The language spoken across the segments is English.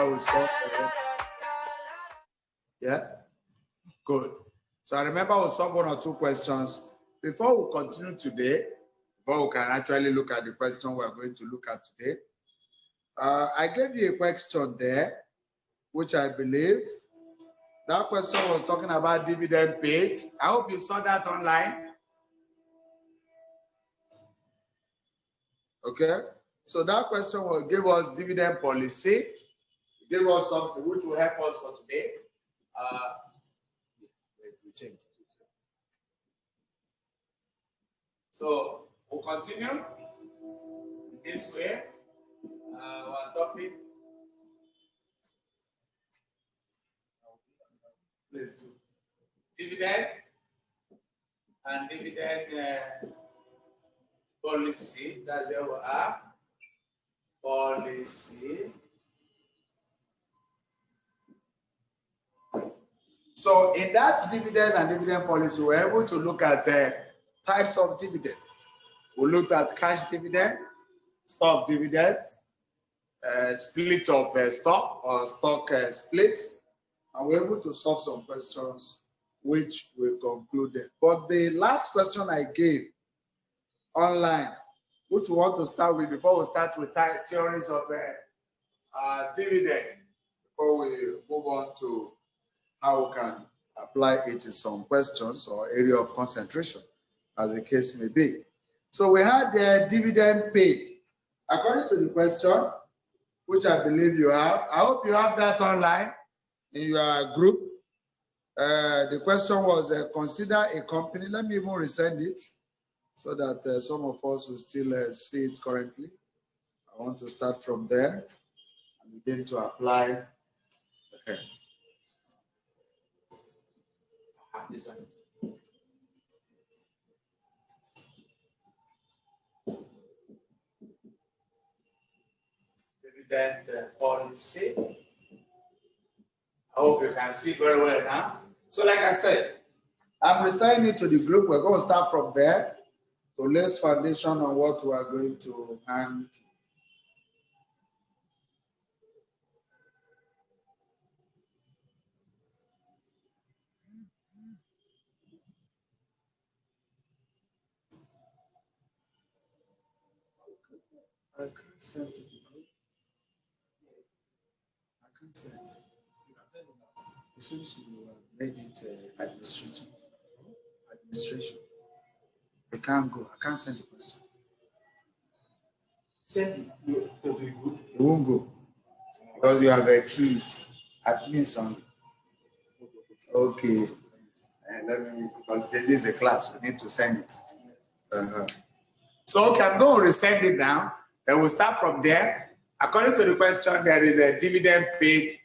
remember we solved. Yeah, good. So I remember we solved 1 or 2 questions. Before we continue today, before we can actually look at the question we're going to look at today, I gave you a question there, which I believe that question was talking about dividend paid. I hope you saw that online. Okay, so that question will give us dividend policy, give us something which will help us for today. So we'll continue this way. Our topic. Please do. Dividend and dividend policy. That's where we are. Policy. So in that dividend and dividend policy, we're able to look at types of dividend. We looked at cash dividend, stock dividend, split of stock or stock split, and we're able to solve some questions which we concluded. But the last question I gave online, which we want to start with before we start with theories of dividend, before we move on to how we can apply it to some questions or area of concentration, as the case may be. So we had the dividend paid. According to the question, which I believe you have, I hope you have that online in your group. The question was, consider a company. Let me even resend it so that some of us will still see it currently. I want to start from there and begin to apply. Okay. This one. Dividend policy. I hope you can see very well now. So like I said, I'm resigning it to the group. We're going to start from there to lay foundation on what we are going to handle. I can't send to the group. I can't send. It seems you made it administration. I can't go. I can't send the question. Send it to the group. It won't go because you have a key admin on. Okay. And let me, because this is a class, we need to send it. So okay, I'm going to resend it now. Then we'll start from there. According to the question, there is a dividend paid,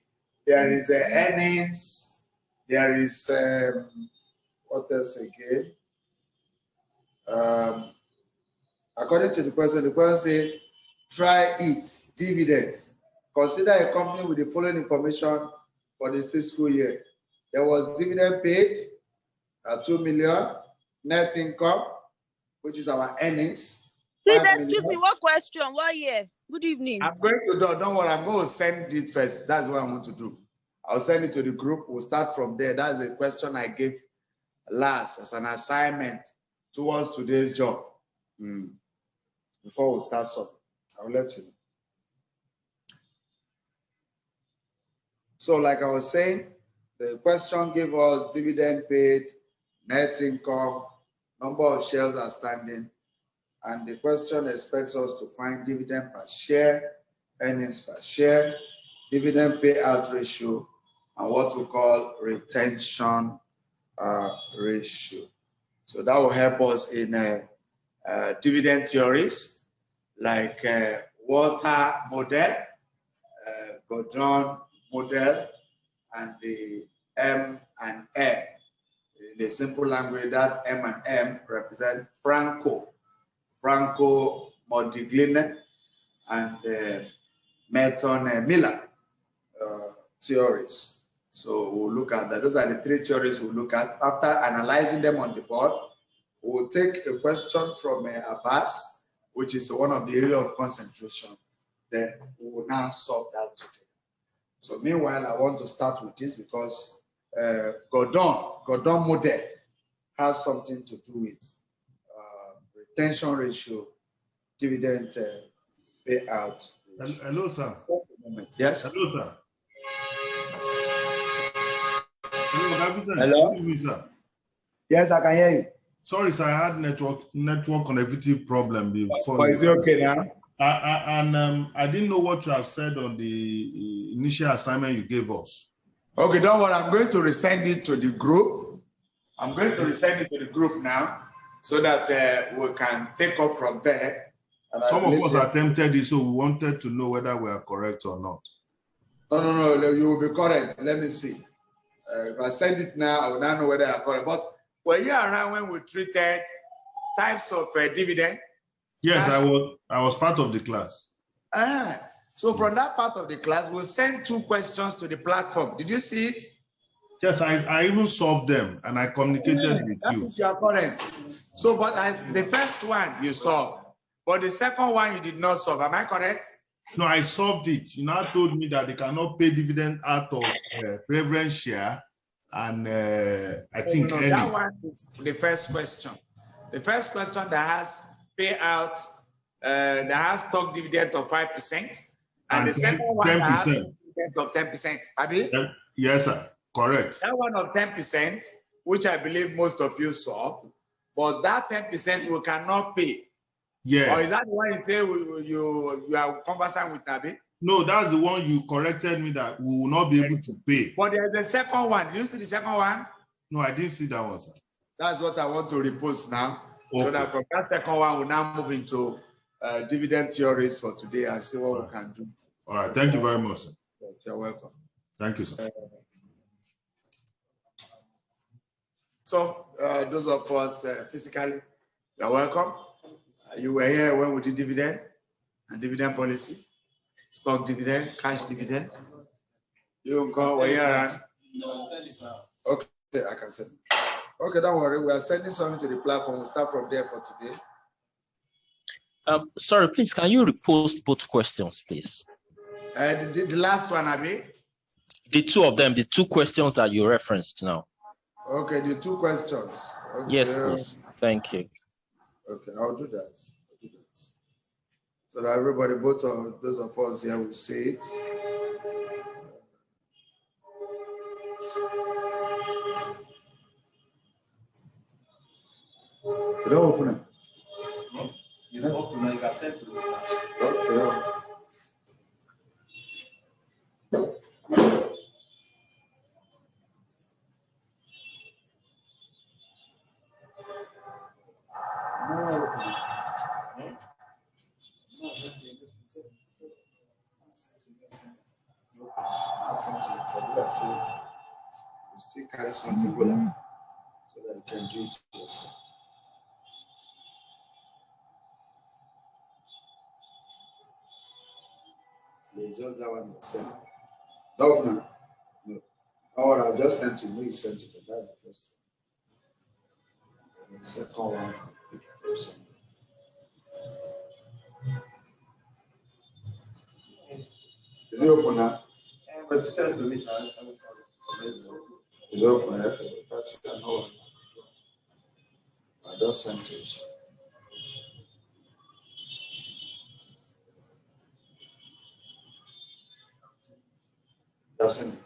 there is earnings, there is what else again? According to the question says, try it, dividends. Consider a company with the following information for the fiscal year. There was dividend paid, 2 million, net income, which is our earnings. Please excuse me, what question? What year? Good evening. I'm going to do, don't worry, I'm going to send it first. That's what I want to do. I'll send it to the group. We'll start from there. That's a question I gave last as an assignment towards today's job. Before we start something, I'll let you know. So like I was saying, the question gave us dividend paid, net income, number of shares outstanding, and the question expects us to find dividend per share, earnings per share, dividend payout ratio, and what we call retention ratio. So that will help us in dividend theories like water model, Gordon model, and the M and M. In a simple language, that M and M represent Franco Modigliani, and Merton Miller theories. So we'll look at that. Those are the 3 theories we'll look at. After analyzing them on the board, we'll take a question from Abbas, which is one of the area of concentration. Then we will now solve that together. So meanwhile, I want to start with this because Gordon model has something to do with retention ratio, dividend payout. Hello, sir. Yes. Hello, sir. Hello. Hello, sir. Yes, I can hear you. Sorry, sir. I had network connectivity problem before. But is it okay now? I didn't know what you have said on the initial assignment you gave us. Okay, don't worry. I'm going to resend it to the group. I'm going to resend it to the group now so that we can take up from there. And some of us attempted it, so we wanted to know whether we are correct or not. No, you will be correct. Let me see. If I send it now, I will not know whether I am correct. But were you around when we treated types of dividend? Yes, I was part of the class. So from that part of the class, we'll send 2 questions to the platform. Did you see it? Yes, I even solved them and I communicated with you. You are correct. So, but the first one you solved, but the second one you did not solve. Am I correct? No, I solved it. You now told me that they cannot pay dividend out of preference share, and I think that one is the first question. The first question that has payout, that has stock dividend of 5%, and the second one 10%. That has dividend of 10%. Abi? Yes, sir. Correct. That one of 10%, which I believe most of you saw, but that 10% we cannot pay. Yeah. Or is that the one you say you are conversant with Nabi? No, that's the one you corrected me that we will not be able to pay. But there's the second one. Did you see the second one? No, I didn't see that one, sir. That's what I want to repost now. Okay. So that from that second one, we'll now move into dividend theories for today and see what we can do. All right. Thank you very much, sir. You're welcome. Thank you, sir. So those of us physically, you're welcome. You were here when we did dividend and dividend policy, stock dividend, cash dividend. You were here around. Okay, I can send. Okay, don't worry. We are sending something to the platform. We'll start from there for today. Sorry, please, can you repost both questions, please? The last one, Abi? The 2 of them, the 2 questions that you referenced now. Okay, the 2 questions. Okay. Yes, please. Thank you. Okay, I'll do that. So that everybody, both of those of us here, will see it. You don't open it. No, it's open. You can send to the class. Okay. Still carry something below so that you can do it yourself. It's just that one yourself. No. Or I'll just send to you. You send to me. That's the first one. And the second one. Is it open now? But send to me. It's open. I just sent it. Just send it.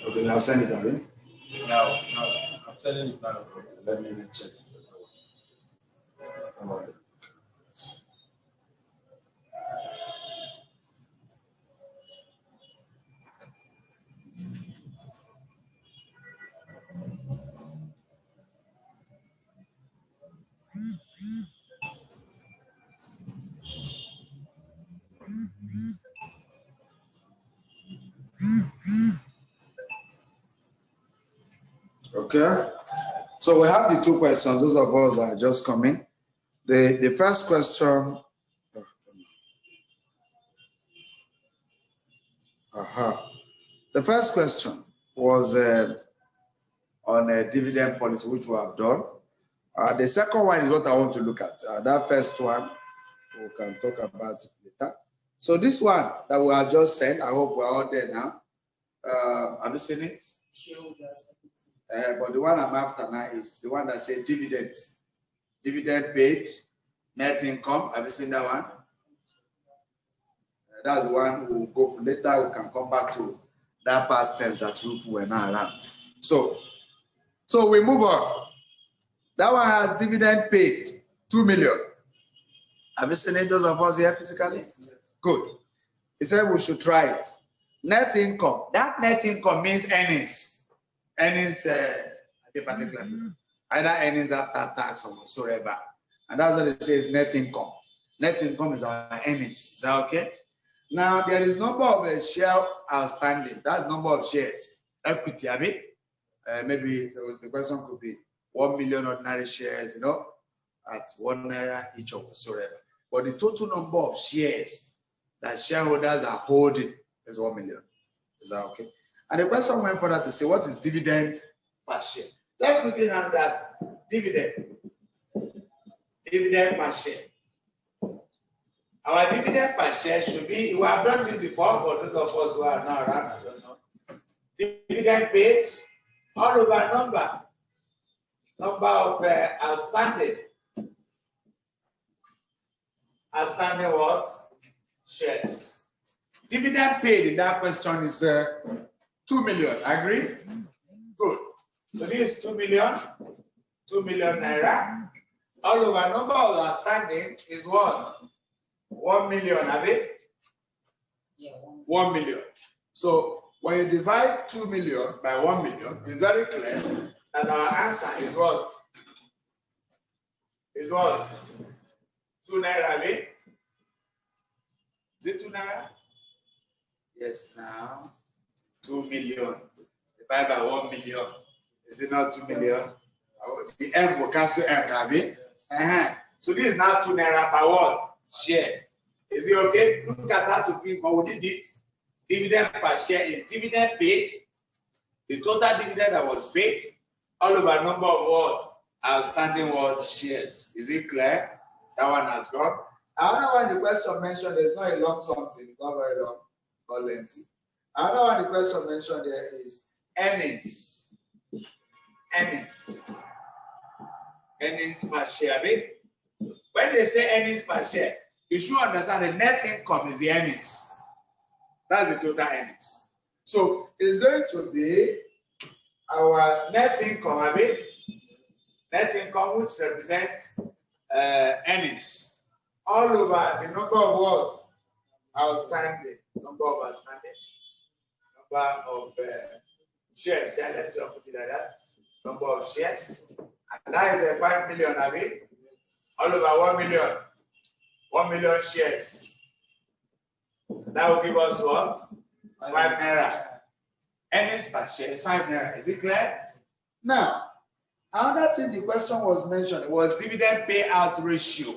Okay, now send it, Abi. Now, I'm sending it now. Let me check. Okay, so we have the 2 questions. Those of us are just coming. The first question. The first question was on a dividend policy, which we have done. The second one is what I want to look at. That first one, we can talk about it later. So this one that we have just sent, I hope we're all there now. Have you seen it? But the one I'm after now is the one that says dividend. Dividend paid, net income. Have you seen that one? That's the one we'll go for later. We can come back to that past tense that you were not around. So we move on. That one has dividend paid, 2 million. Have you seen it, those of us here physically? Yes. Good. He said we should try it. Net income. That net income means earnings. Earnings at a particular level. Either earnings after tax or whatsoever. And that's what it says, net income. Net income is our earnings. Is that okay? Now, there is number of share outstanding. That's number of shares. Equity, I mean. Maybe the question could be 1 million ordinary shares, you know, at 1 naira each or whatsoever. But the total number of shares that shareholders are holding is 1 million. Is that okay? And the question went further to say, what is dividend per share? Let's look at that dividend. Dividend per share. Our dividend per share should be, we have done this before, but those of us who are now around, I don't know. Dividend paid, all over number of outstanding. Outstanding what? Shares. Dividend paid in that question is 2 million. Agree? Good. So this is 2 million. 2 million naira. All over number of outstanding is what? 1 million, have it? Yeah, 1 million. So when you divide 2 million by 1 million, it's very clear that our answer is what? Is what? 2 naira, have it? Is it 2 naira? Yes, now 2 million divided by 1 million. Is it not 2 million? The M will cancel M, have it? So this is now 2 naira per what? Share. Is it okay? Look at that to think, but we did it. Dividend per share is dividend paid, the total dividend that was paid, all over number of what? Outstanding what? Shares. Is it clear? That one has gone. Another one, the question mentioned, there's not a long something, it's not very long, it's not lengthy. Another one, the question mentioned there is earnings. Earnings. Earnings per share. When they say earnings per share, you should understand the net income is the earnings. That's the total earnings. So it's going to be our net income, net income, which represents earnings. All over the number of what? Outstanding. Number of outstanding. Number of shares. Yeah, let's just put it like that. Number of shares. And that is 5 million, all over 1 million. 1 million shares. That will give us what? 5 naira. Earnings per share is 5 naira. Is it clear? Now, another thing the question was mentioned was dividend payout ratio.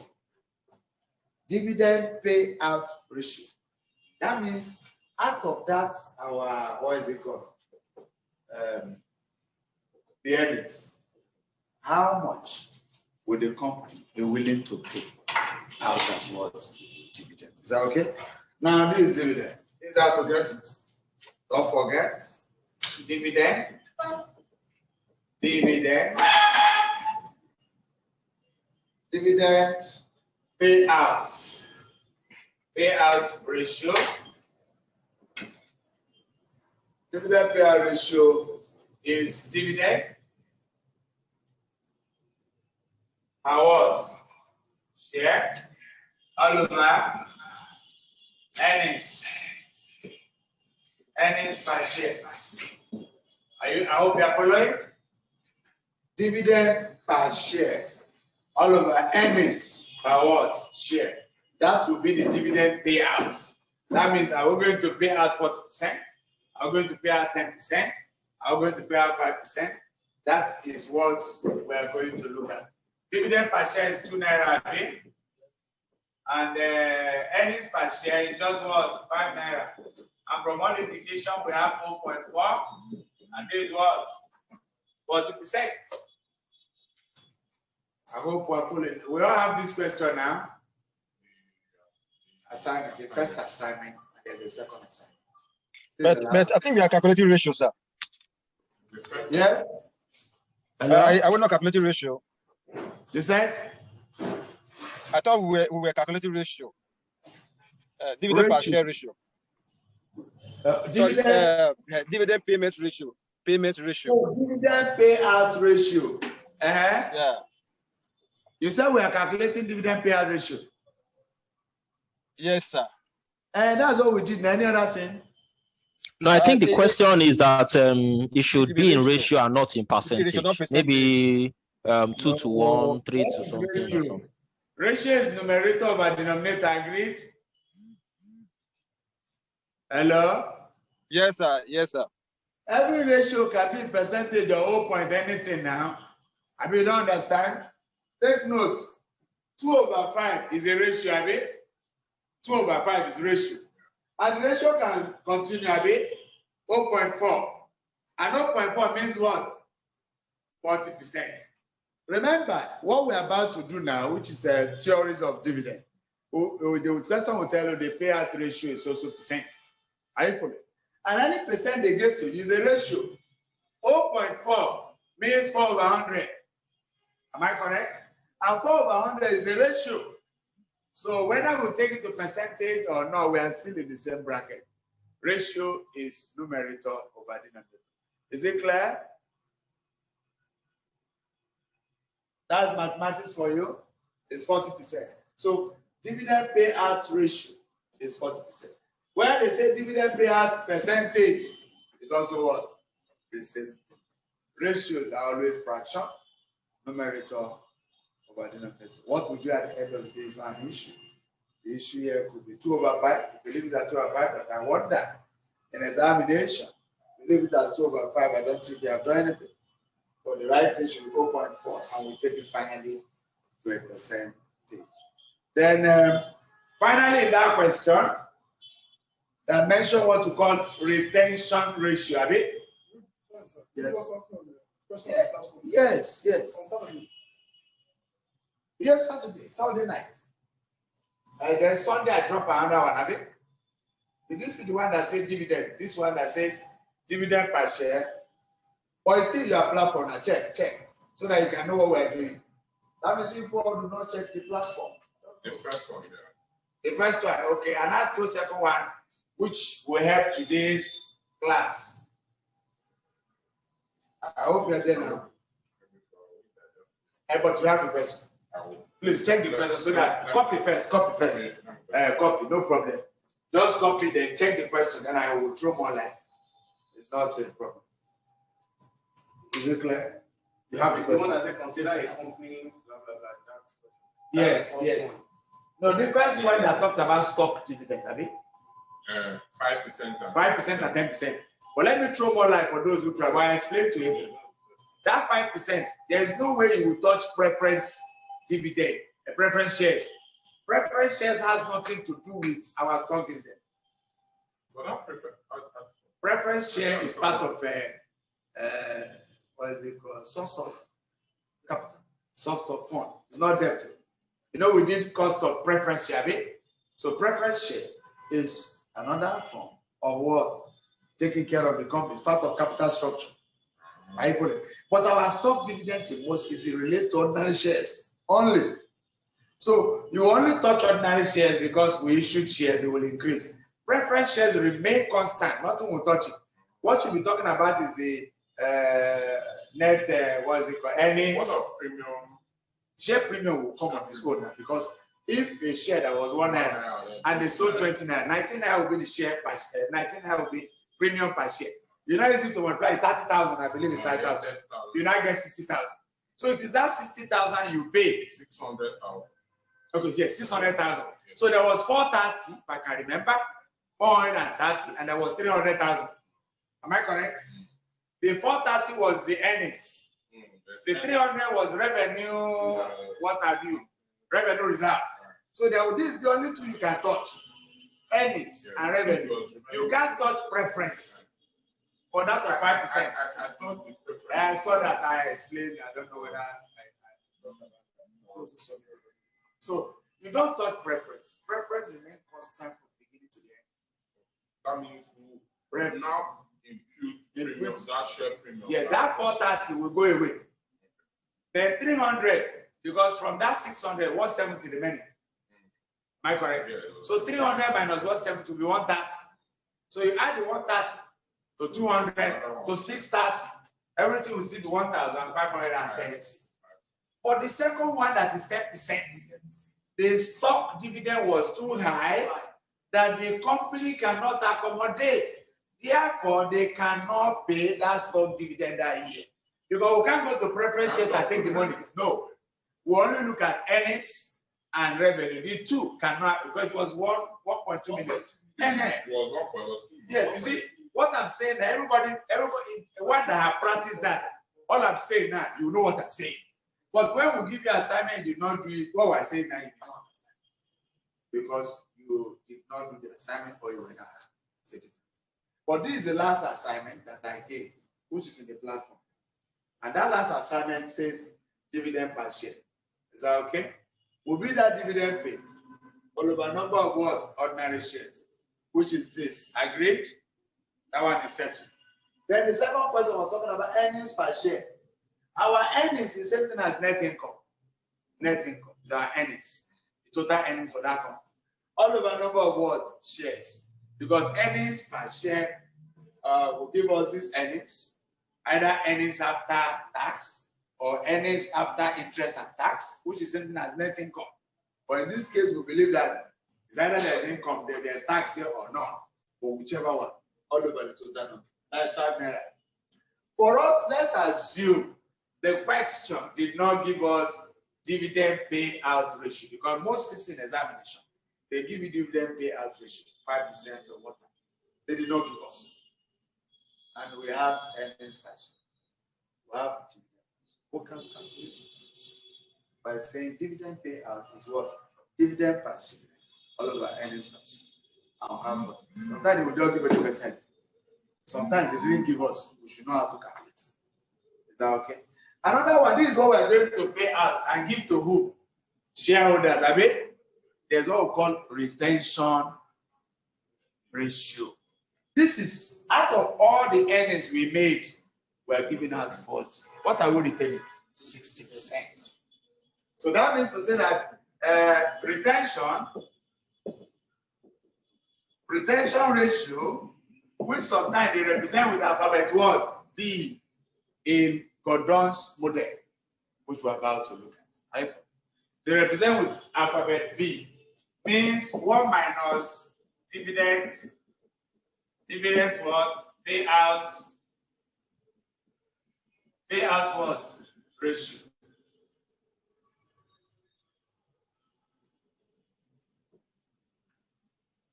Dividend payout ratio. That means out of that, our, what is it called? The earnings. How much would the company be willing to pay out as what? Dividend. Is that okay? Now, this is dividend. This is how to get it. Don't forget. Dividend. Dividend. Dividend payout. Payout ratio. Dividend payout ratio is dividend. How what? Share. All over. Earnings. Earnings per share. I hope you are following. Dividend per share. All over earnings per what? Share. That will be the dividend payout. That means are we going to pay out 40%? Are we going to pay out 10%? Are we going to pay out 5%? That is what we are going to look at. Dividend per share is 2 naira, okay? And earnings per share is just what? 5 naira. And from one indication, we have 0.4, and this is what? 40%. I hope we're following. We all have this question now. Assignment, the first assignment, and there's a second assignment. But I think we are calculating ratio, sir. Yes? I will not calculate ratio. You said? I thought we were calculating ratio. Dividend per share ratio. Dividend payment ratio. Payment ratio. Oh, dividend payout ratio. Yeah. You said we are calculating dividend payout ratio. Yes, sir. And that's all we did. Any other thing? No, I think the question is that it should be in ratio and not in percentage. Maybe 2 to 1, 3 to something or something. Ratio is numerator over denominator, agreed? Hello? Yes, sir. Yes, sir. Every ratio can be percentage or 0 point anything now. I mean, you don't understand? Take note. 2 over 5 is a ratio, I mean. 2 over 5 is ratio. And the ratio can continue, I mean, 0.4. And 0.4 means what? 40%. Remember, what we're about to do now, which is theories of dividend. The person will tell you the payout ratio is also percent. Are you following? And any percent they give to you is a ratio. 0.4 means 4 over 100. Am I correct? And 4 over 100 is a ratio. So whether we take it to percentage or not, we are still in the same bracket. Ratio is numerator over denominator. Is it clear? That's mathematics for you. It's 40%. So dividend payout ratio is 40%. Where they say dividend payout percentage is also what? The same thing. Ratios are always fraction, numerator over denominator. What we do at the end of the day is not an issue. The issue here could be 2 over 5. You believe it at 2 over 5, but I wonder in examination, believe it as 2 over 5. I don't think they have done anything. But the right thing should be 0.4, and we take it finally to a percentage. Then finally in that question, they mention what we call retention ratio. Have it? Yes. Yes, yes. Yes, Saturday night. Then Sunday I drop another one. Have it? Did you see the one that says dividend? This one that says dividend per share. But still your platform, check, so that you can know what we're doing. That means you people do not check the platform. The first one, yeah. The first one, okay, and that the second one, which will help today's class. I hope you're there now. But you have the question. Please check the question so that copy first. Copy, no problem. Just copy, then check the question, then I will throw more light. It's not a problem. Is it clear? You have the question. As consider a company, blah, blah, blah. Yes, yes. No, the first one that talks about stock dividend, I mean? 5%. 5% and 10%. But let me throw more light for those who try. Well, I explained to you. That 5%, there is no way you will touch preference dividend, preference shares. Preference shares has nothing to do with our stock dividend. But not preference share is part of what is it called? Source of capital, source of fund. It's not debt. You know, we did cost of preference share. So preference share is another form of what? Taking care of the company. It's part of capital structure. But our stock dividend in most cases relates to ordinary shares only. So you only touch ordinary shares because we issued shares, it will increase. Preference shares remain constant, nothing will touch it. What you'll be talking about is the net, what is it called? Earnings. What of premium? Share premium will come on this code now because if a share that was 1 naira and they sold 29, 19 naira will be the share per share, 19 naira will be premium per share. You now use it to multiply 30,000, I believe it's 30,000. You now get 60,000. So it is that 60,000 you pay. 600,000. Okay, yes, 600,000. So there was 430, if I can remember, 430, and there was 300,000. Am I correct? The 430 was the earnings. The 300 was revenue, what have you, revenue reserve. So this is the only two you can touch, earnings and revenue. You can't touch preference for that of 5%. I thought the preference. I saw that I explained. I don't know whether I so you don't touch preference. Preference remains constant from beginning to the end. That means we now impute premium, that share premium. Yes, that 430 will go away. Then 300, because from that 600, 170 remaining. Am I correct? Yeah. So 300 minus 170 will be 130. So you add the 130 to 200 to 630. Everything will still be 1,530. For the second one, that is 10%. The stock dividend was too high that the company cannot accommodate. Therefore, they cannot pay that stock dividend that year. Because we can't go to preference shares and take the money. No. We only look at earnings and revenue. The two cannot, because it was 1.2 million. It was 1.2. Yes, you see, what I'm saying, everybody, one that have practiced that, all I'm saying now, you know what I'm saying. But when we give you assignment, you did not do it, what we're saying now, you don't understand. Because you did not do the assignment or you were not. It's a difference. But this is the last assignment that I gave, which is in the platform. And that last assignment says dividend per share. Is that okay? Will be that dividend paid all over a number of what? Ordinary shares, which is this. Agreed? That one is settled. Then the second question was talking about earnings per share. Our earnings is the same thing as net income. Net income is our earnings. The total earnings for that company. All over a number of what? Shares. Because earnings per share will give us this earnings, either earnings after tax or earnings after interest and tax, which is something as net income. But in this case, we believe that it's either there's income, there's tax here or not, or whichever one, all over the total number. That's 5 naira. For us, let's assume the question did not give us dividend payout ratio, because most cases in examination, they give you dividend payout ratio, 5% or whatever. They did not give us. And we have earnings per share. We have dividend. We can calculate it by saying dividend payout is what? Dividend per share. All over earnings per share. I'll have 40%. Sometimes they will just give 20%. Sometimes they didn't give us. We should know how to calculate. Is that okay? Another one, this is what we're going to pay out and give to who? Shareholders. I mean, there's what we call retention ratio. This is out of all the earnings we made, we're giving out 40. What are we retaining? 60%. So that means to say that retention ratio, which sometimes they represent with alphabet what? B in Gordon's model, which we're about to look at. They represent with alphabet B, means 1 minus dividend what? Payout what? Ratio.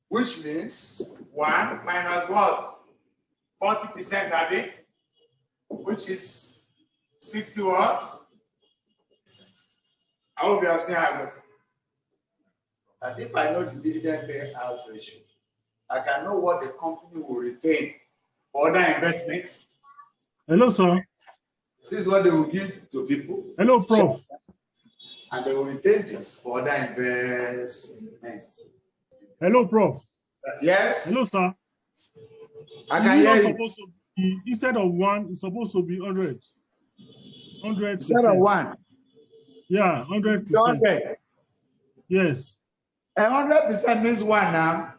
Which means 1 minus what? 40%, Abby, which is 60 what? I hope you have seen how I got it. That if I know the dividend payout ratio, I can know what the company will retain for other investments. Hello, sir. This is what they will give to people. Hello, Prof. And they will retain this for other investments. Hello, Prof. Yes. Hello, sir. I can hear you. Supposed to be, instead of 1, it's supposed to be 100. 100%. Instead of 1. Yeah, 100%. 100. Yes. 100% means 1 now.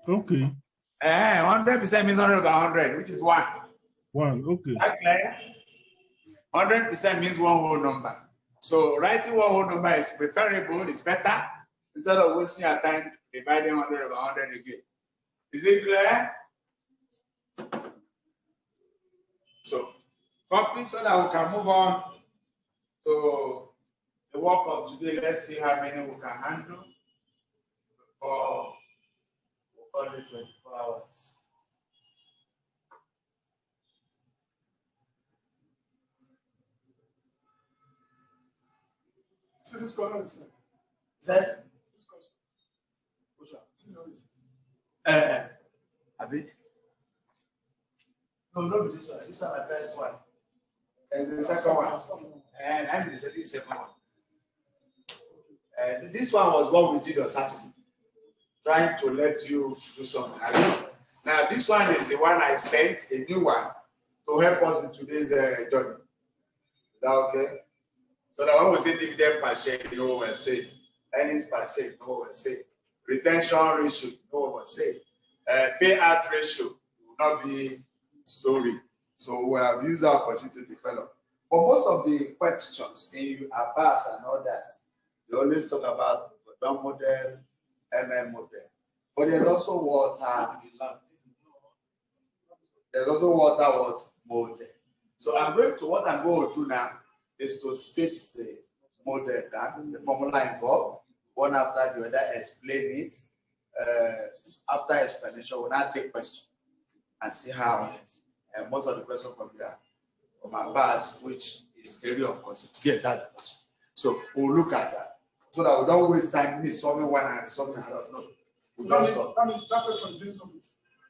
Okay. 100% means 100 over 100, which is 1. 1, okay. Okay. 100% means one whole number. So writing one whole number is preferable, is better, instead of wasting your time dividing 100 over 100 again. Is it clear? So, copy so that we can move on to the work of today. Let's see how many we can handle for only 24 hours. So this corner is That? this question. Abi? No, not this one. This one, my first one. There's the second one. And I'm the second one. This one was what we did on Saturday, trying to let you do something. Now, this one is the one I sent, a new one, to help us in today's journey. Is that okay? So that when we say dividend per share, you know what we're saying. Earnings per share, you know what we're saying. Retention ratio, you know what we're saying. Payout ratio will not be story. So we have used our opportunity to develop. But most of the questions in Abbas and others, they always talk about the model, model. But there's also water. There's also water model. So what I'm going to do now is to state the model down, the formula involved, one after the other, explain it. After explanation, we'll now take questions and see how most of the questions from Abbas, which is area of concern. Yes, that's the question. So we'll look at that. So that we don't waste time me solving one and solving another. No. That person didn't solve it.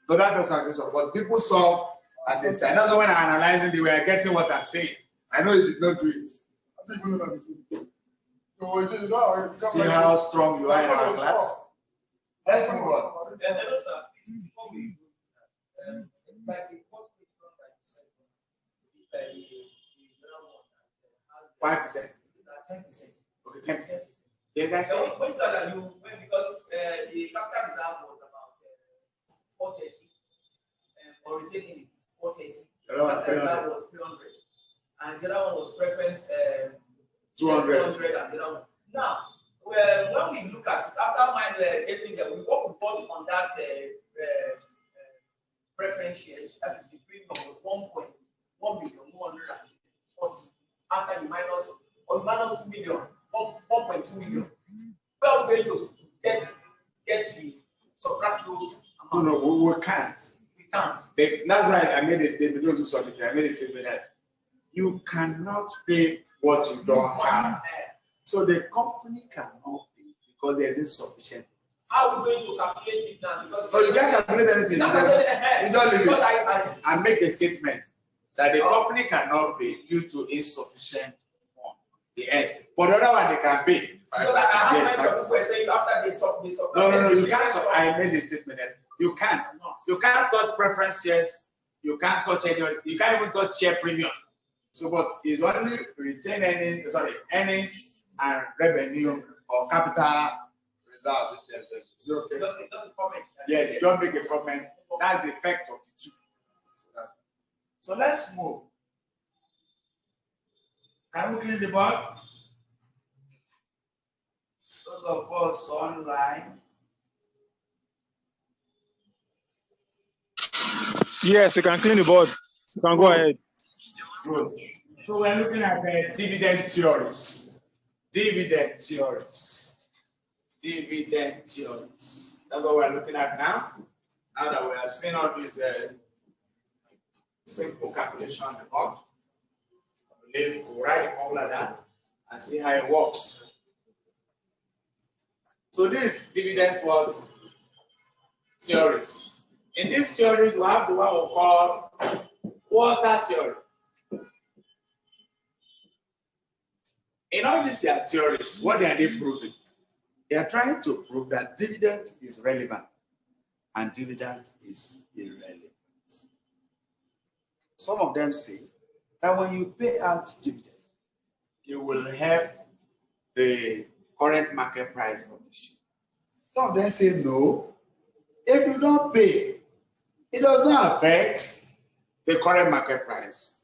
No, that person didn't solve. But people solve and they say, that's when I'm analyzing, they were getting what I'm saying. I know you did not do it. I think you know that. See how strong you are in our class? Let's move on. Hello, sir. Before we go, like the first question that you said, 5%. 10%. Okay, 10%. Yes, I said. Because the capital reserve was about 430, or retaining it 430. The capital reserve was 300, and the other one was preference 200 and the other one. Now, when we look at it, after mine getting there, what we bought on that preference shares, that is the premium was 1,140,000 after the minus 2 million, 1.2 million. Where are we going to get the subtract those amounts? No, we can't. We can't. That's why I made a statement. Those who submitted, I made a statement that you cannot pay what you don't have. So the company cannot pay because there is insufficient. How are we going to calculate it now? Because no, you can't calculate anything. You don't leave it. I make a statement that the company cannot pay due to insufficient fund. Yes, but the other one they can pay. Because I have some people saying after they stop. No, you can't. I made a statement that you can't. You can't touch preference shares. You can't touch any. You can't even touch share premium. So, but it's only retain earnings and revenue or capital reserve. Is it okay? Yes, you don't make a comment. That's the effect of the two. So let's move. Can we clean the board? Those of us online. Yes, you can clean the board. You can go ahead. Good. So we're looking at dividend theories. Dividend theories. Dividend theories. That's what we're looking at now. Now that we have seen all these simple calculation on the board, we'll write a formula down and see how it works. So this dividend plots theories. In these theories, we have the one we call water theory. In all these theories, what are they proving? They are trying to prove that dividend is relevant and dividend is irrelevant. Some of them say that when you pay out dividends, you will have the current market price of the share. Some of them say no. If you don't pay, it does not affect the current market price.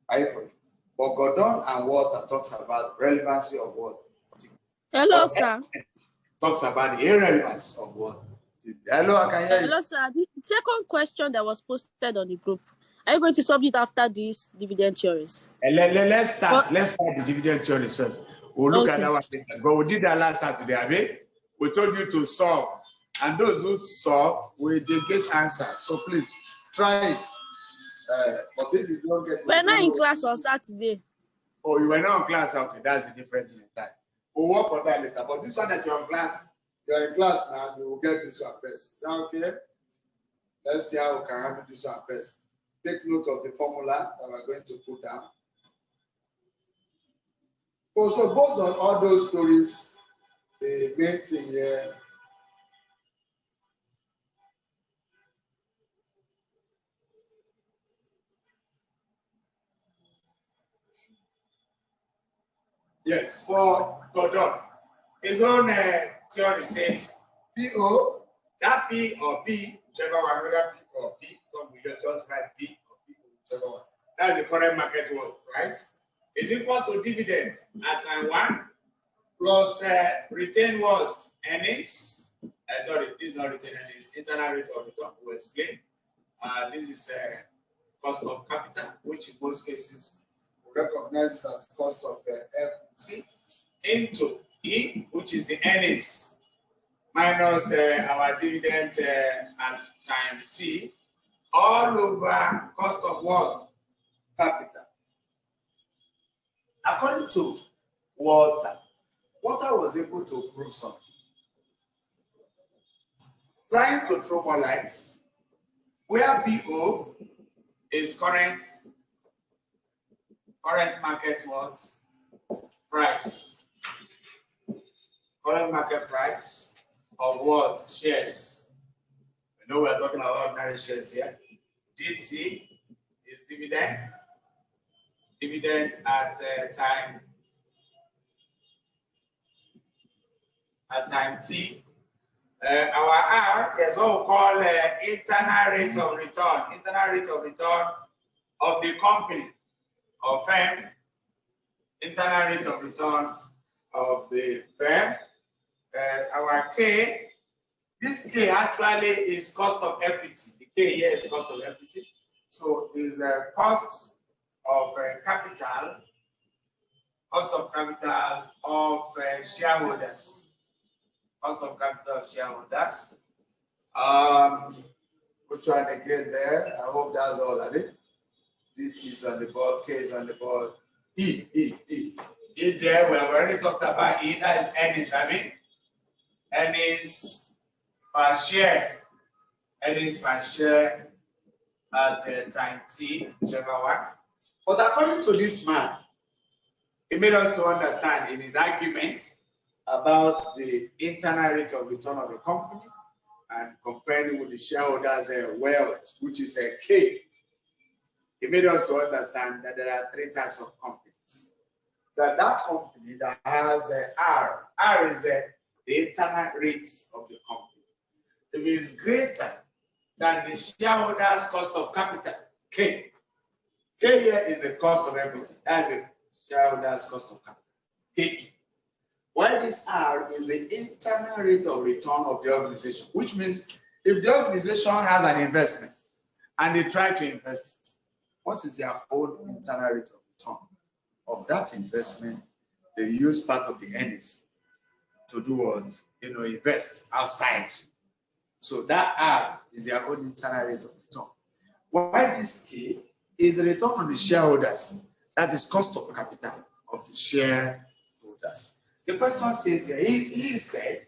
Are you following? But Gordon and Walter talks about relevancy of what? Hello, sir. Talks about the irrelevance of what? Hello, I can hear you. Hello, sir. The second question that was posted on the group. Are you going to solve it after these dividend theories? Let's start. Let's start the dividend theories first. We'll look at that one. But we did that last Saturday, Abi. We told you to solve. And those who solve, we did get answers. So please try it. But if you don't get it, we're not in class on Saturday. Oh, you were not in class. Okay, that's the difference in the time. We'll work on that later. But this one that you're in class now, you will get this one first. Is that okay? Let's see how we can handle this one first. Take note of the formula that we're going to put down. Oh, so based on all those stories, the main thing here yes, for Gordon, his own theory says PO, that P or P, whichever one, whether P or P, some will just write P or P, whichever one. That's the current market word, right? Is equal to dividend at time 1 plus retained what? Earnings. Sorry, this is not retained earnings, internal rate of return. We'll explain. This is cost of capital, which in most cases we recognize as cost of equity, into E, which is the earnings, minus our dividend at time T, all over cost of what? Capital. According to Walter was able to prove something. Trying to throw more lights, where BO is current market what? Price. Current market price of what? Shares. We know we're talking about ordinary shares here. DT is dividend. Dividend at time T. Our R is what we call internal rate of return. Internal rate of return of the company or firm. Internal rate of return of the firm. Our K, this K actually is cost of equity. The K here is cost of equity. So is a cost of capital of shareholders. Cost of capital of shareholders. Which one again there? I hope that's all of it. DT is on the board, K is on the board. E there, we have already talked about E, that is earnings, earnings per share. Earnings per share at time T, whichever one. But according to this man, he made us to understand in his argument about the internal rate of return of the company and comparing it with the shareholders' wealth, which is a K. He made us to understand that there are 3 types of companies. That company that has R is the internal rate of the company. If it is greater than the shareholders' cost of capital, K. K here is the cost of equity. That's the shareholders' cost of capital, KE. While this R is the internal rate of return of the organization, which means if the organization has an investment and they try to invest it, what is their own internal rate of return of that investment? They use part of the earnings to do what? Invest outside. So that R is their own internal rate of return. While this K is the return on the shareholders, that is cost of capital of the shareholders. The question says here, he said,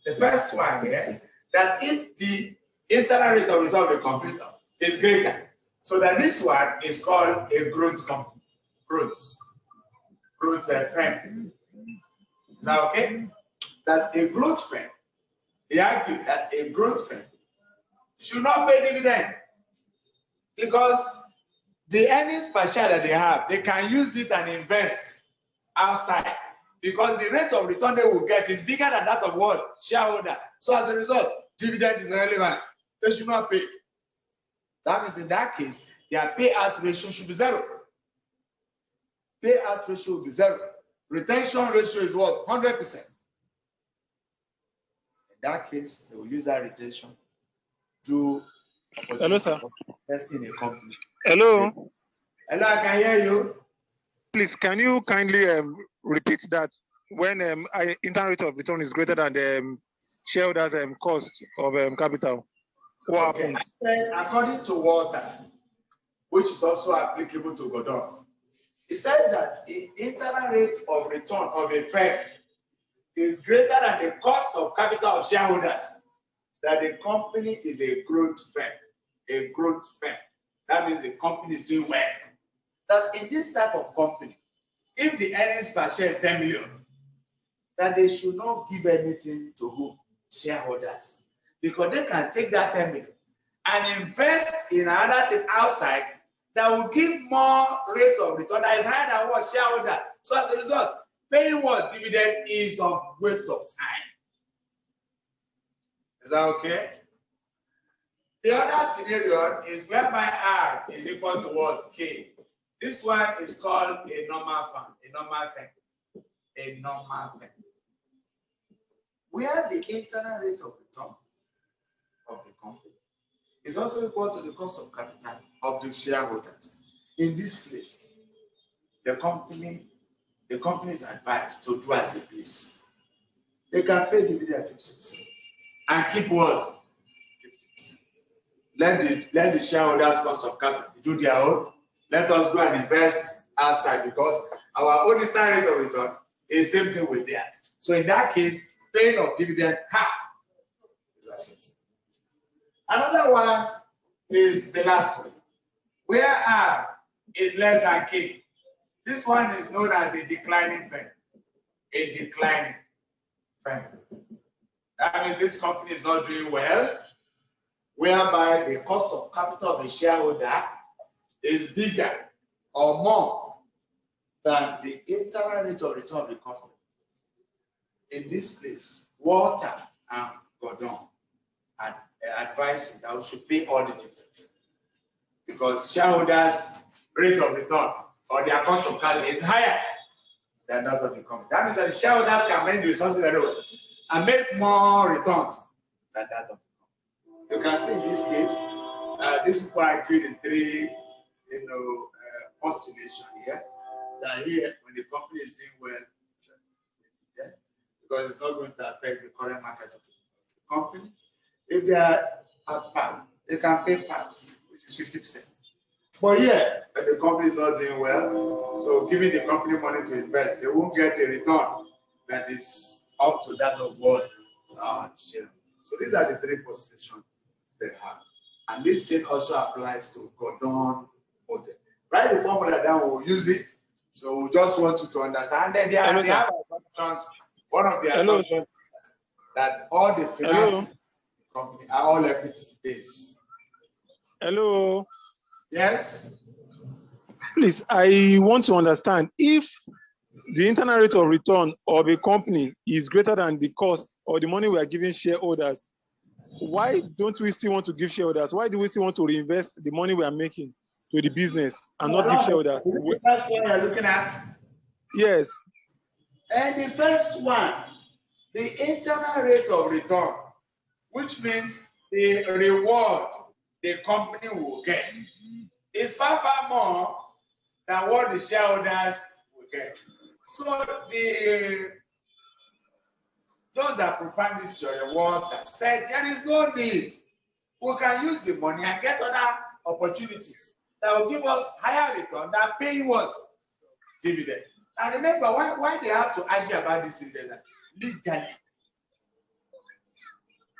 the first one here, that if the internal rate of return of the company is greater, so that this one is called a growth company, growth firm. Is that okay? That a growth firm, they argue that a growth firm should not pay dividend because the earnings per share that they have, they can use it and invest outside because the rate of return they will get is bigger than that of what? Shareholder. So as a result, dividend is relevant. They should not pay. That means in that case, their payout ratio should be 0. Payout ratio will be 0. Retention ratio is what? 100%. In that case, they will use that retention to invest in a company. Hello. Hello, I can hear you. Please, can you kindly repeat that when internal rate of return is greater than the shareholders' cost of capital? What happens? According to Walter, which is also applicable to Godot, It says that the internal rate of return of a firm is greater than the cost of capital of shareholders, that the company is a growth firm. A growth firm. That means the company is doing well. That in this type of company, if the earnings per share is 10 million, that they should not give anything to who? Shareholders. Because they can take that 10 million and invest in another thing outside that will give more rate of return that is higher than what shareholder. So as a result, paying what dividend is a waste of time. Is that okay? The other scenario is whereby R is equal to what? K. This one is called a normal fund, a normal thing, a normal thing. Where the internal rate of return of the company is also equal to the cost of capital of the shareholders. In this place, the company is advised to do as they please. They can pay dividend 50% and keep what? 50%. Let the shareholders' cost of capital do their own. Let us go and invest outside because our own internal rate of return is the same thing with that. So in that case, paying of dividend half is accepted. Another one is the last one, where R is less than K. This one is known as a declining firm. A declining firm. That means this company is not doing well, whereby the cost of capital of a shareholder is bigger or more than the internal rate of return of the company. In this place, Walter and Gordon advising that we should pay all the dividends because shareholders' rate of return or their cost of capital is higher than that of the company. That means that the shareholders can manage the resources very well and make more returns than that of the company. You can see in this case, this is why I agreed in three, postulation here. That here, when the company is doing well, because it's not going to affect the current market of the company. If they are at par, they can pay part, which is 50%. But here, when the company is not doing well, so giving the company money to invest, they won't get a return that is up to that of what share. So these are the three positions they have. And this thing also applies to Gordon model. Write the formula down, we'll use it. So we just want you to understand. And then they have assumptions. One of the assumptions that all the finance company are all equity based. Hello. Yes. Please, I want to understand if the internal rate of return of a company is greater than the cost or the money we are giving shareholders, why don't we still want to give shareholders? Why do we still want to reinvest the money we are making to the business and not give shareholders? That's what you're looking at. Yes. And the first one, the internal rate of return, which means the reward the company will get, is far, far more than what the shareholders will get. So those that propose this theory, Walter said there is no need. We can use the money and get other opportunities that will give us higher return than paying what? Dividend. And remember, why they have to argue about this dividend? Legally.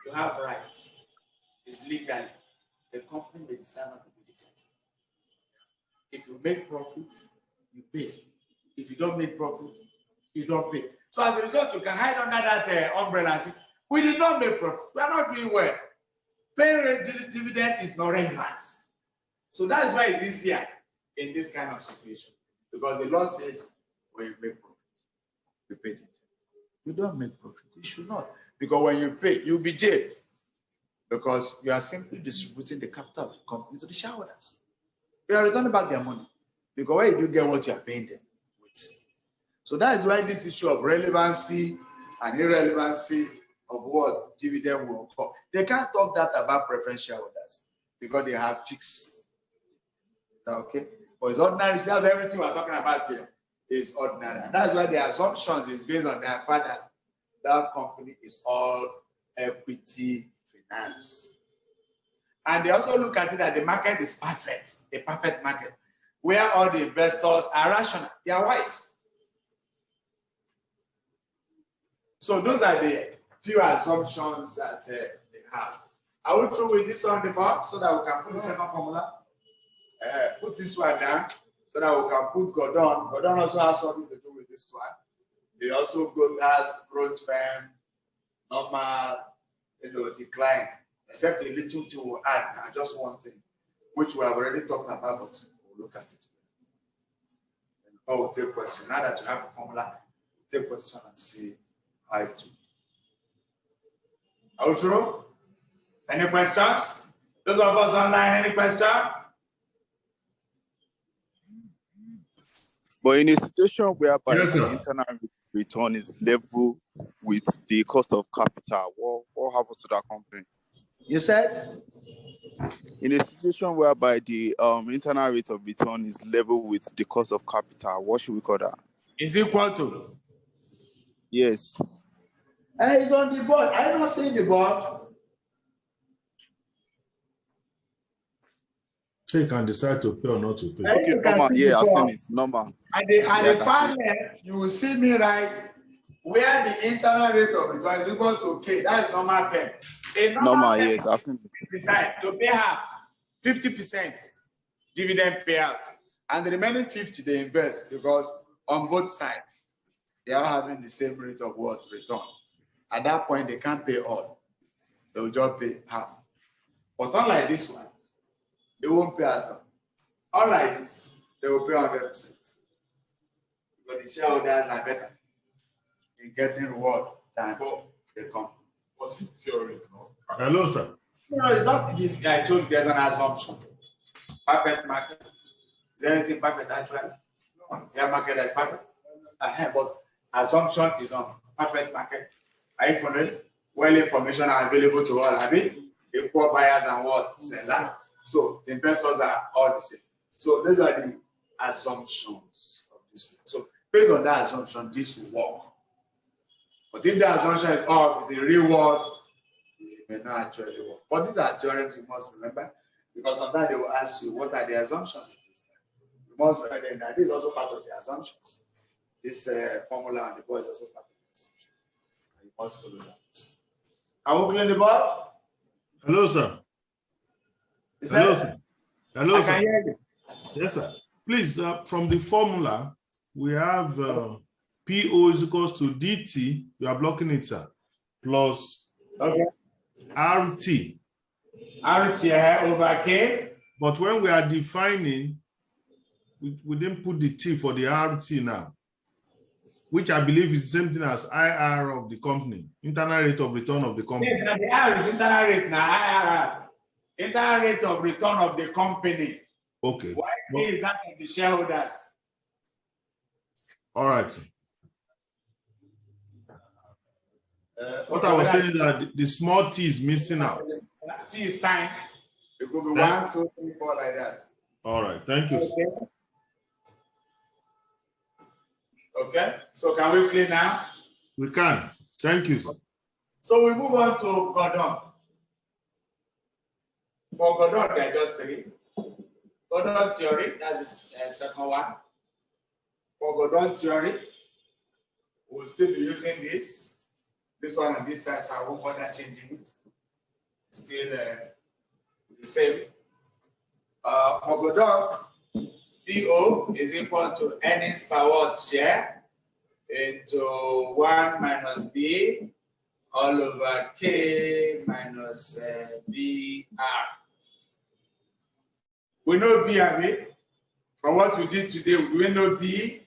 You have rights. It's legally. The company may decide not to pay dividend. If you make profit, you pay. If you don't make profit, you don't pay. So as a result, you can hide under that umbrella and say, we did not make profit. We are not doing well. Paying dividend is not relevant. So that's why it's easier in this kind of situation. Because the law says, when you make profit, you pay dividend. You don't make profit, you should not. Because when you pay, you'll be jailed. Because you are simply distributing the capital of the company to the shareholders. You are returning back their money. Because where you do get what you are paying them with. So that is why this issue of relevancy and irrelevancy of what dividend will occur. They can't talk that about preference shareholders because they have fixed. Is that okay? But it's ordinary. That's everything we're talking about here is ordinary. And that's why the assumptions is based on the fact that that company is all equity finance. And they also look at it that the market is perfect, a perfect market. where all the investors are rational, they are wise. So those are the few assumptions that they have. I will throw with this on the board so that we can put the second formula. Put this one down so that we can put Gordon. Gordon also has something to do with this one. He also has growth firm, normal, decline, except a little thing we'll add now, just one thing, which we have already talked about, but we'll look at it. And we'll take question. Now that you have the formula, we'll take question and see how it do. Outro? Any questions? Those of us online, any question? But in a situation whereby the internal return is level with the cost of capital, what happens to that company? You said? In a situation whereby the internal rate of return is level with the cost of capital, what should we call that? Is equal to? Yes. It's on the board. Are you not seeing the board? So you can decide to pay or not to pay. Okay, normal. Yeah, I've seen it. Normal. At the far left, you will see me right where the internal rate of return is equal to K. That is normal term. Normal, yes, I've seen it. Decide to pay half, 50% dividend payout, and the remaining 50% they invest because on both sides they are having the same rate of what return. At that point, they can't pay all; they will just pay half. But unlike this one, they won't pay at all. Unlike this, they will pay 100%. But the shareholders are better in getting reward than the company. What's the theory? Hello, sir. No, it's not. I told you there's an assumption. Perfect market. Is there anything perfect actually? No. Is there a market that's perfect? But assumption is on perfect market. Are you following? Well, information are available to all. I mean, equal buyers and what? Sellers. So the investors are all the same. So those are the assumptions of this. So based on that assumption, this will work. But if the assumption is off, it's a real world, it may not actually work. But these are theorems you must remember, because sometimes they will ask you, what are the assumptions of this? You must remember that this is also part of the assumptions. This formula on the board is also part of the assumptions. You must follow that. Are we clear the board? Hello, sir. Hello. Hello, I sir. can hear you. Yes, sir. Please, from the formula, we have PO is equals to DT, you are blocking it, sir, plus RT. RT over K. But when we are defining, we didn't put the T for the RT now, which I believe is the same thing as IR of the company, internal rate of return of the company. Yes, the R is internal rate now, IRR. Internal rate of return of the company. Okay. Why is that of the shareholders? All right, sir. What I was saying is that the small t is missing out. T is time. It could be 1, 2, 3, 4 like that. All right, thank you. Okay. Okay, so can we clear now? We can. Thank you, sir. So we move on to Gordon. For Gordon, there are just 3. Gordon theory, that's the second one. For Gordon theory, we'll still be using this. This one on this side, so I won't bother changing it. Still the same. For Gordon, PO is equal to earnings per what share into 1 minus B all over K minus BR. We know B, have we? From what we did today, do we know B?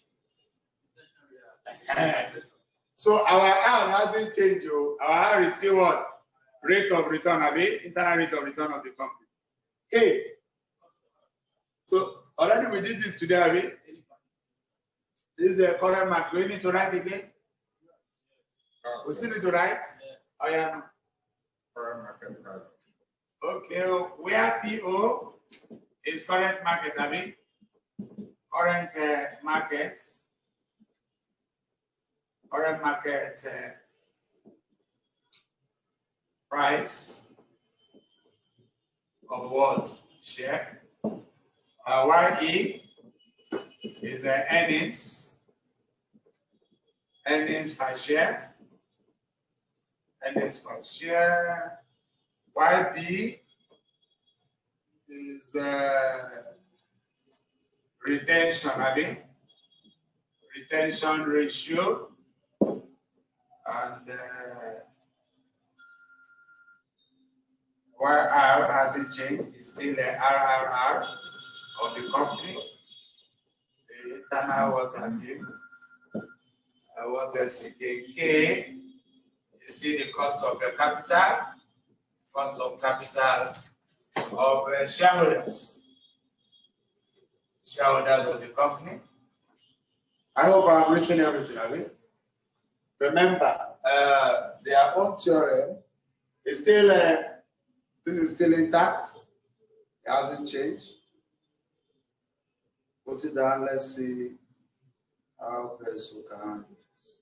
So our R hasn't changed. Our R is still what? Rate of return, have we? Internal rate of return of the company. Okay. So already we did this today, have we? This is a current mark. Do we need to write again? We still need to write? Oh, yeah. Okay, where PO is current market, have we? Current markets. Current market price of what? Share. YE is earnings per share. Earnings per share. YB is retention, retention ratio, and YR hasn't changed. It's still a RRR of the company. The internal what have you. What else again? K is still the cost of the capital. Cost of capital of shareholders of the company. I hope I've written everything, have you? Remember, their own theorem is still, this is still intact. It hasn't changed. Put it down, let's see how best we can handle this.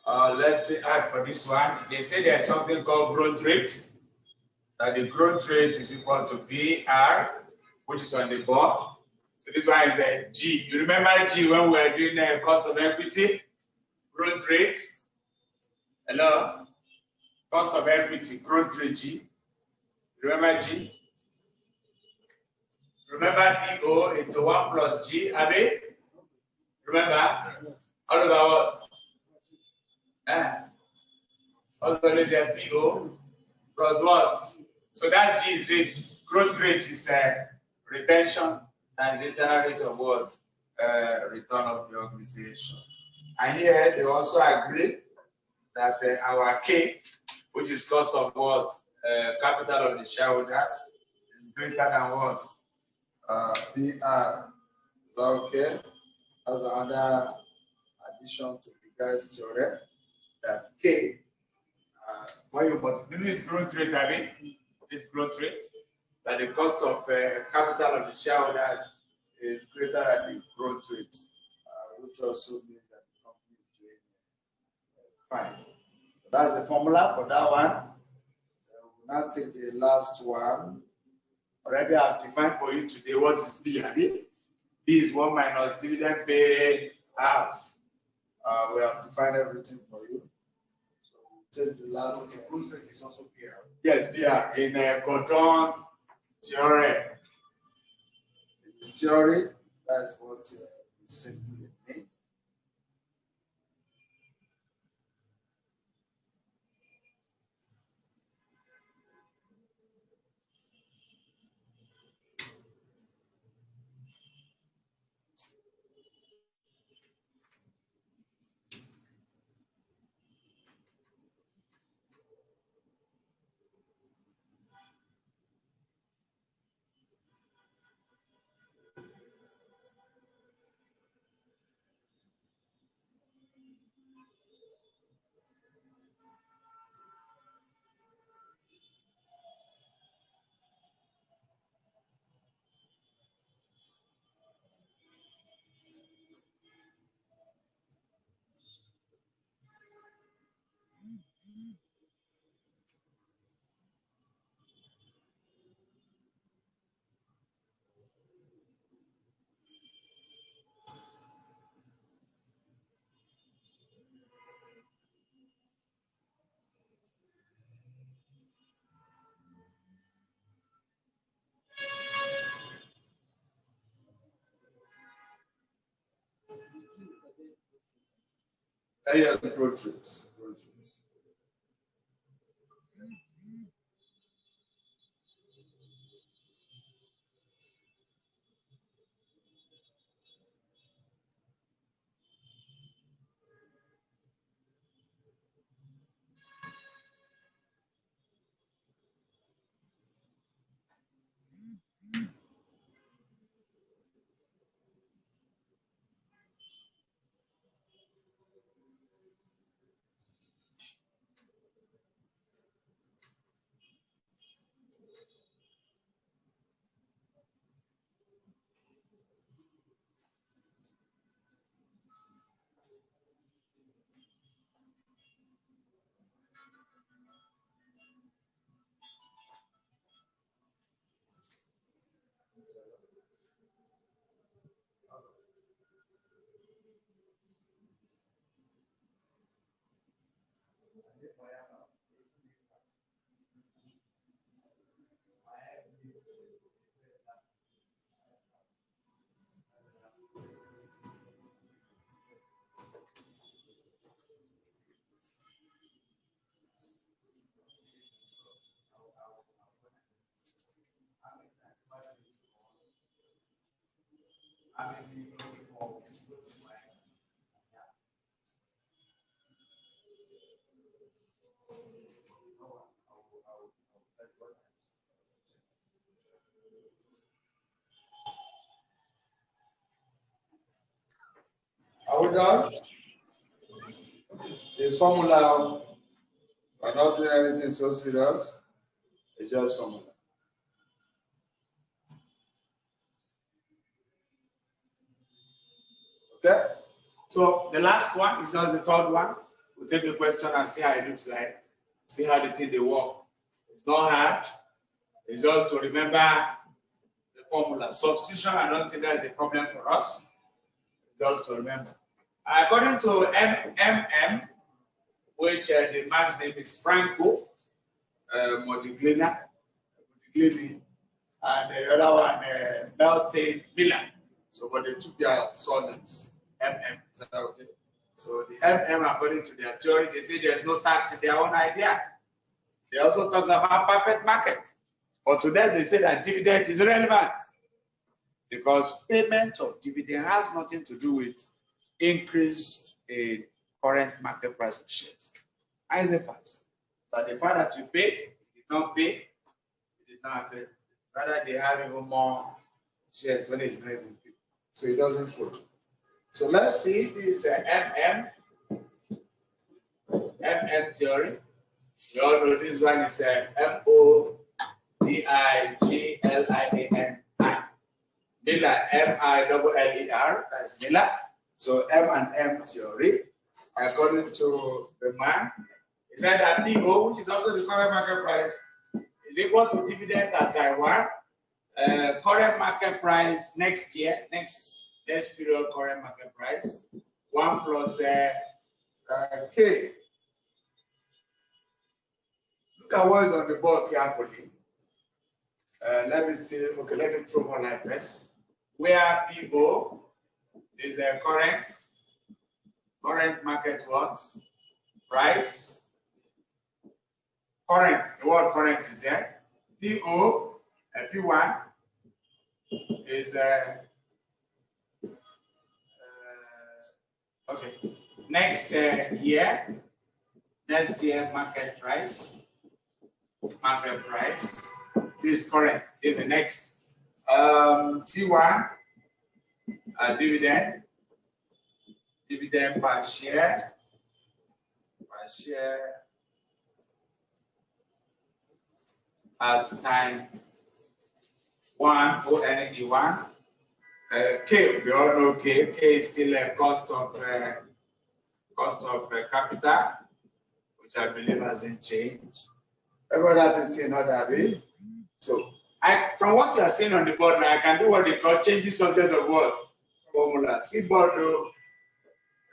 Let's add for this one. They say there's something called growth rate. That the growth rate is equal to BR, which is on the board. So this one is a G. You remember G when we were doing the cost of equity? Growth rate. Hello? Cost of equity, growth rate G. Remember G? Remember DO into 1 plus G, Abby? Remember? All over what? Also there's a PO plus what? So that G is this. Growth rate is retention times the internal rate of what? Return of the organization. And here they also agree that our K, which is cost of what? Capital of the shareholders, is greater than what? PR. Is that okay? That's another addition to the guy's theorem. That K, when you multiply this growth rate, this growth rate, that the cost of capital of the shareholders is greater than the growth rate, which also means that the company is doing fine. So that's the formula for that one. We'll now take the last one. Already I've defined for you today what is B. B is 1 minus dividend paid out. We have defined everything for you. So we'll take the last. So the growth rate is also PR. Yes, PR in Gordon theory. In this theory, that's what it simply means. Yes, growth rates. Are we done? This formula, we're not doing anything so serious. It's just formula. Okay? So the last one is just the third one. We'll take the question and see how it looks like. See how the thing they work. It's not hard. It's just to remember the formula. Substitution, I don't think that's a problem for us. Just to remember. According to MMM, which the man's name is Franco Modiglini, and the other one, Belton Miller. So, but they took their surnames, MM. Is that okay? So, the MM, according to their theory, they say there's no tax in their own idea. They also talk about perfect market. But to them, they say that dividend is irrelevant because payment of dividend has nothing to do with increase in current market price of shares. As a fact, but the fact that you paid, you did not pay, it did not affect. Rather, they have even more shares when they did not even pay. So it doesn't follow. So let's see this MM theory. You all know this one is MODIGLIANI. Miller, MILLER, that's Miller. So M and M theory, according to the man, he said that PO, which is also the current market price, is equal to dividend at Taiwan. Current market price next year, next period current market price, 1 plus K. Look at what is on the board carefully. Let me throw more like this. Where PO is a current market what? Price. Current, the word current is there. PO, P1 is okay. Next year market price. This current is the next. T1 dividend per share at time 1 ONE1. K, we all know K is still a cost of capital, which I believe hasn't changed. Everyone that is still not happy. So from what you are saying on the board now, I can do what they call change the subject of word formula. See board though.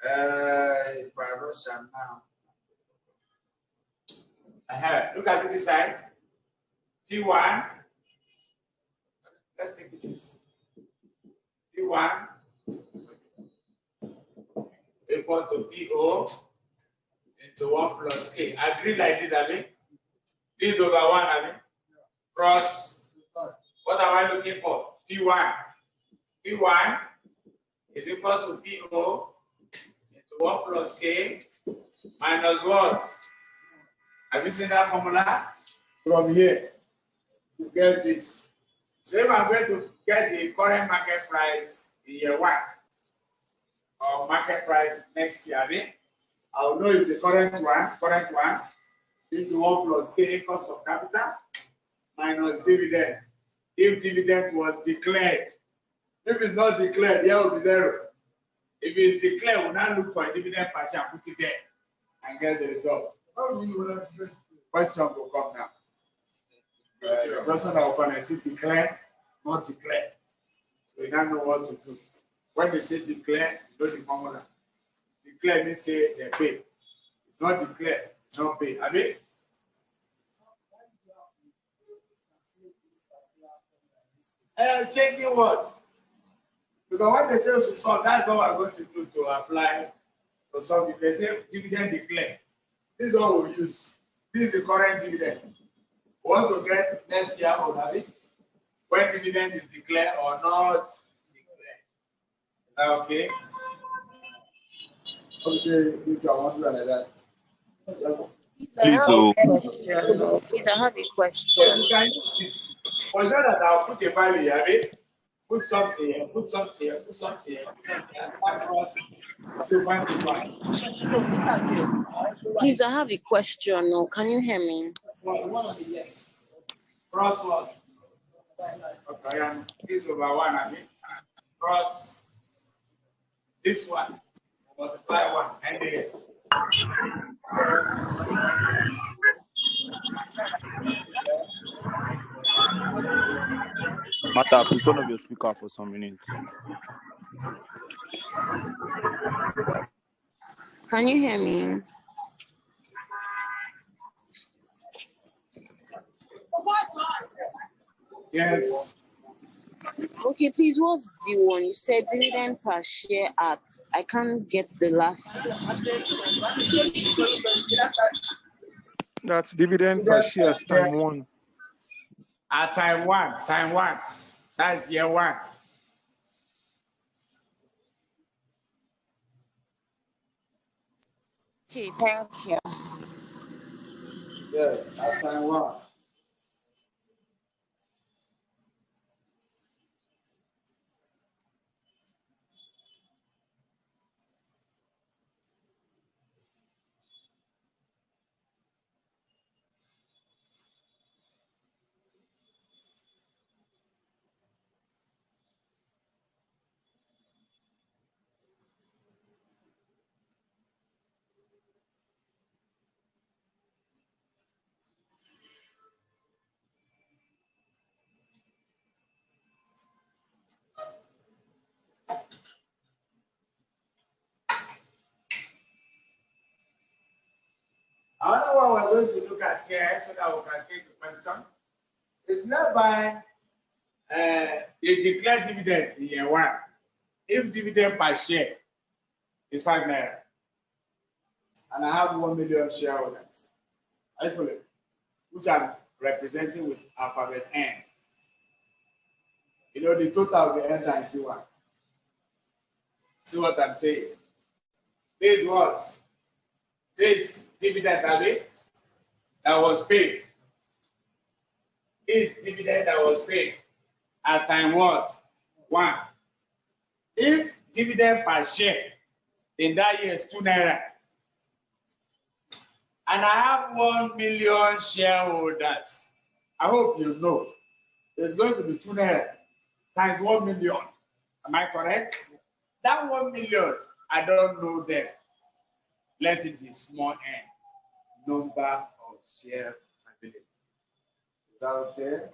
If I rush now. Look at this side. P1. Let's take this. P1 equal to PO into 1 plus K. Agree like this, Abi? This over 1, Abi? Cross. What am I looking for? P1. P1 is equal to PO into 1 plus K minus what? Have you seen that formula? From here, you get this. So if I'm going to get the current market price in year 1 or market price next year, I will know it's the current one into 1 plus K cost of capital minus dividend. If dividend was declared, if it's not declared, here will be 0. If it's declared, we'll now look for a dividend per share, put it there, and get the result. Question will come now. The person that will come and say declare, not declare. So you now know what to do. When they say declare, you know the formula. Declare means say they pay. It's not declare, not pay. Are they? Changing words. Because when they say to solve, that's what we're going to do to apply to solve. If they say dividend declare, this is what we'll use. This is the current dividend. We want to get next year on it. When dividend is declared or not declared. Is that okay? Obviously, if I want to do like that. Please, I have a question. So you can use this. For sure that I'll put a value here, put something here, put something here, put something here, Please, I have a question. No, can you hear me? Cross what? Okay, this over 1, cross this one, multiply 1, and then. Martha, please turn off your speaker for some minutes. Can you hear me? Yes. Okay, please, what's the one? You said dividend per share at, I can't get the last. That's dividend per share at time 1. At time 1. That's year 1. Okay, thank you. Yes, at time 1. Another one we're going to look at here so that we can take the question is not by a declared dividend in year 1. If dividend per share is 5 naira, and I have 1 million shareholders, which I'm representing with alphabet N. You know, the total will be N times 1. See what I'm saying? This is what? This dividend that was paid. This dividend that was paid at time what? 1. If dividend per share in that year is 2 naira, and I have 1 million shareholders, I hope you know there's going to be 2 naira times 1 million. Am I correct? That 1 million, I don't know them. Let it be small n, number of shares available. Is that okay?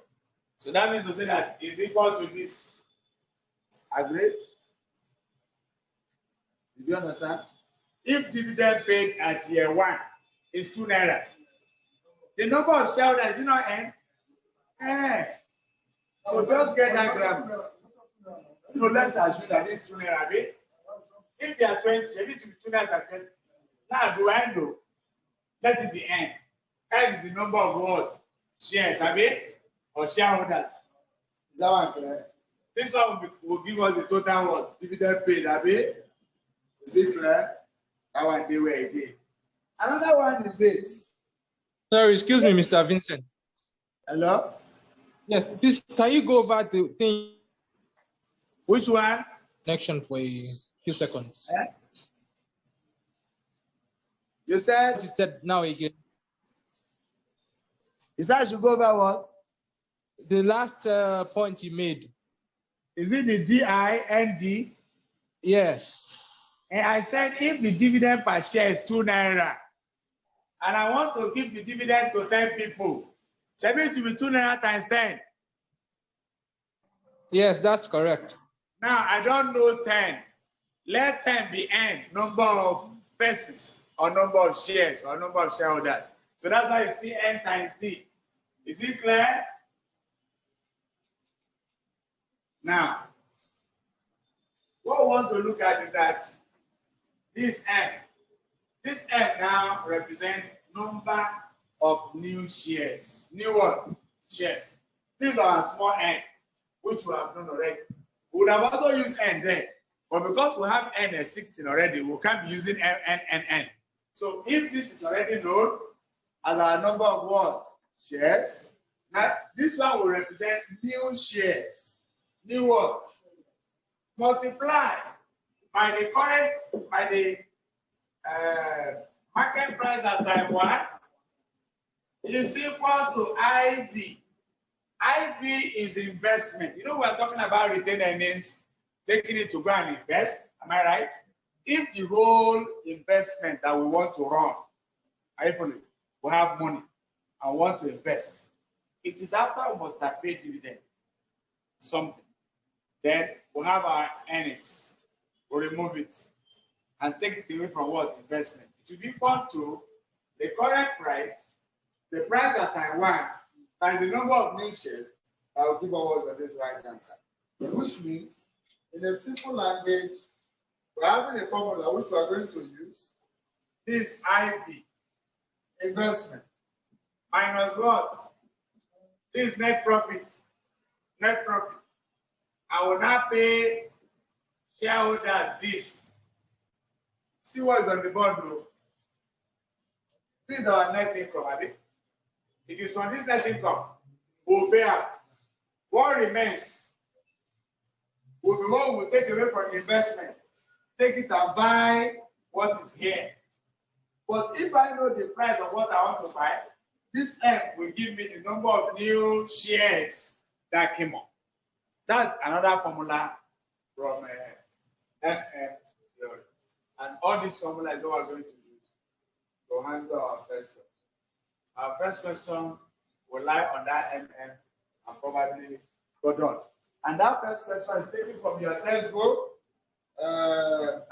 So that means to say that is equal to this. Agreed? Did you understand? If dividend paid at year 1 is 2 naira, the number of shareholders is not n. So just get that graph. So let's assume that this 2 naira. If they are 20, it will be 2 naira 20. Now do I know? Let it be n. N is the number of what? Shares, or shareholders. Is that one clear? This one will give us the total what? Dividend paid, Is it clear? That one they were again. Another one is it. Sorry, excuse me, Mr. Vincent. Hello? Yes, please, can you go over the thing? Which one? Connection for a few seconds. You said? You said now again. You said I should go over what? The last point you made. Is it the DIND? Yes. And I said if the dividend per share is 2 naira, and I want to give the dividend to 10 people, shall it to be 2 naira times 10? Yes, that's correct. Now I don't know 10. Let 10 be n, number of persons, or number of shares, or number of shareholders. So that's why you see n times d. Is it clear? Now, what we want to look at is that this n now represents number of new shares. New what? Shares. These are small n, which we have done already. We would have also used n there, but because we have n at 16 already, we can't be using n. So if this is already known as our number of what? Shares. Now this one will represent new shares. New what? Multiply by the current, by the market price at time 1 is equal to IV. IV is investment. You know, we are talking about retained earnings, taking it to go and invest. Am I right? If the whole investment that we want to run, we have money and want to invest, it is after we must have paid dividend, something. Then we have our earnings. We remove it and take it away from what? Investment. It will be equal to the current price, the price at time 1, times the number of new shares that will give us on this right hand side. Which means, in a simple language, we're having a formula which we are going to use. This IV, investment, minus what? This net profit. Net profit. I will now pay shareholders this. See what is on the board, bro. This is our net income, Abi. It is from this net income we'll pay out. What remains will be what we'll take away from the investment. Take it and buy what is here. But if I know the price of what I want to buy, this M will give me the number of new shares that came up. That's another formula from MM theory. And all these formulas is what we're going to use to handle our first question. Our first question will lie on that MM and probably go done. And that first question is taken from your textbook,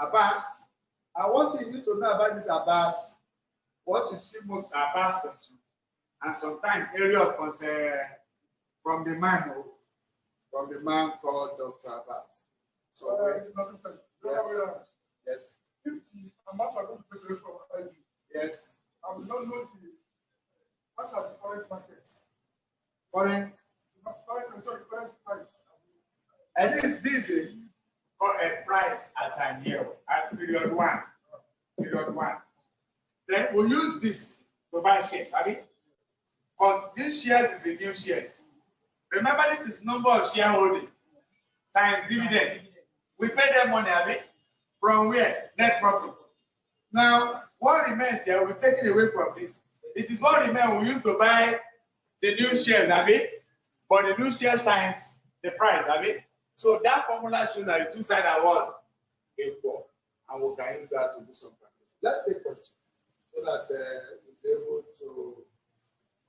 Abbas. I want you to know about this Abbas, what you see most Abbas questions, and sometimes area of concern from the man called Dr. Abbas. So, yes. If the amount are going to take from ID, yes. I will not know the what's at the current market. Current price. And this is a price at time here, at period 1. Period 1. Then we'll use this to buy shares, have you? But these shares is the new shares. Remember, this is number of shareholding times dividend. We pay them money, have you? From where? Net profit. Now, what remains here will be taken away from this. It is what remains we use to buy the new shares, have you? But the new shares times the price, have you? So that formula shows that the two sides are what? Equal. And we can use that to do some calculation. Let's take questions so that we'll be able to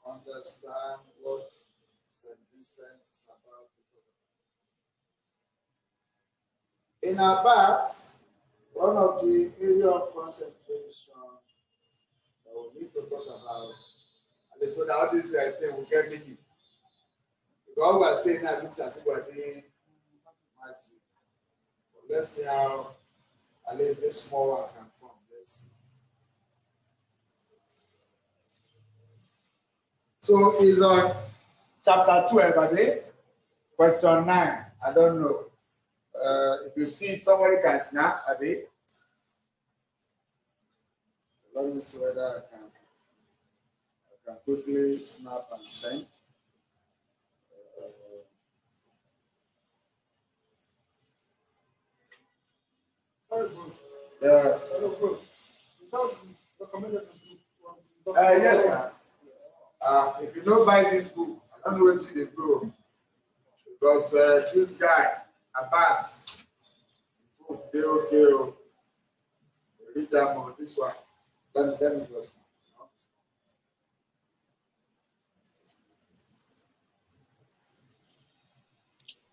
understand what St. Vincent is about to talk about. In Abbas, one of the area of concentration that we need to talk about, and so that all this thing will get me. Because we're saying that looks as if we're doing magic. But let's see how at least this small one can come. Let's see. So it's on chapter 2, everybody. Question 9. I don't know. If you see it, somebody can snap a bit. Let me see whether I can quickly snap and send. Yes, sir. If you don't buy this book, I don't know where to go. Because this guy, Abbas, okay, read that one, this one. Let me just.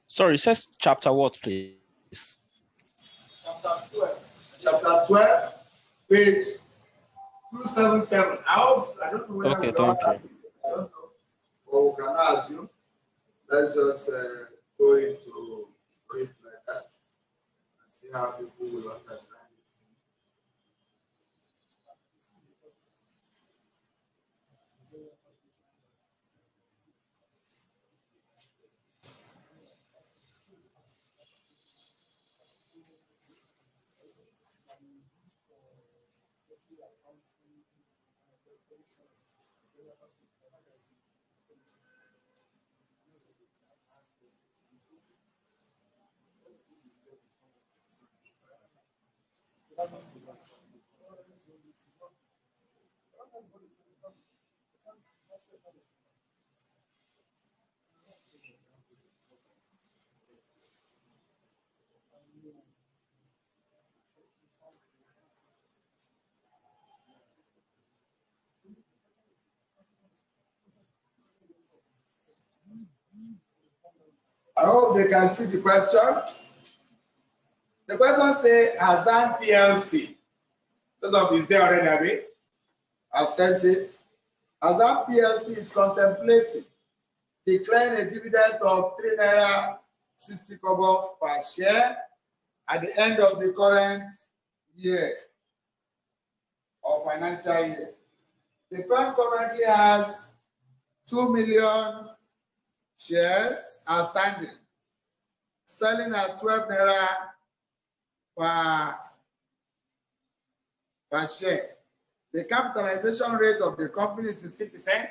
Sorry, it says chapter what, please? Chapter 12, page 277. I don't know whether okay, thank you. I don't know. Or we can assume. Let's just go into it like that and see how people will understand this thing. I hope they can see the question. The question says, Hassan PLC. Those of you is there already, Abby? I've sent it. Hassan PLC is contemplating declaring a dividend of 3.60 naira per share at the end of the current year or financial year. The firm currently has 2 million shares outstanding, selling at 12 naira per share. The capitalization rate of the company is 60%.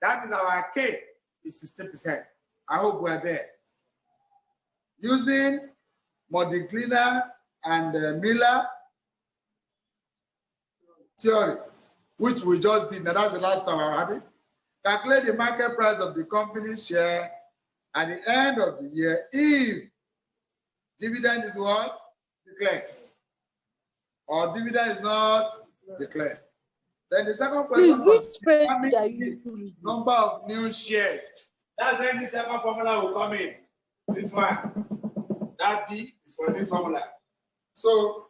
That is our K is 60%. I hope we're there. Using Modiglina and Miller theory, which we just did. Now that's the last time I'm having. Calculate the market price of the company's share at the end of the year if dividend is what? Declared. Or dividend is not declared. Then the second question was the number of new shares. That's when the second formula will come in. This one. That B is for this formula. So,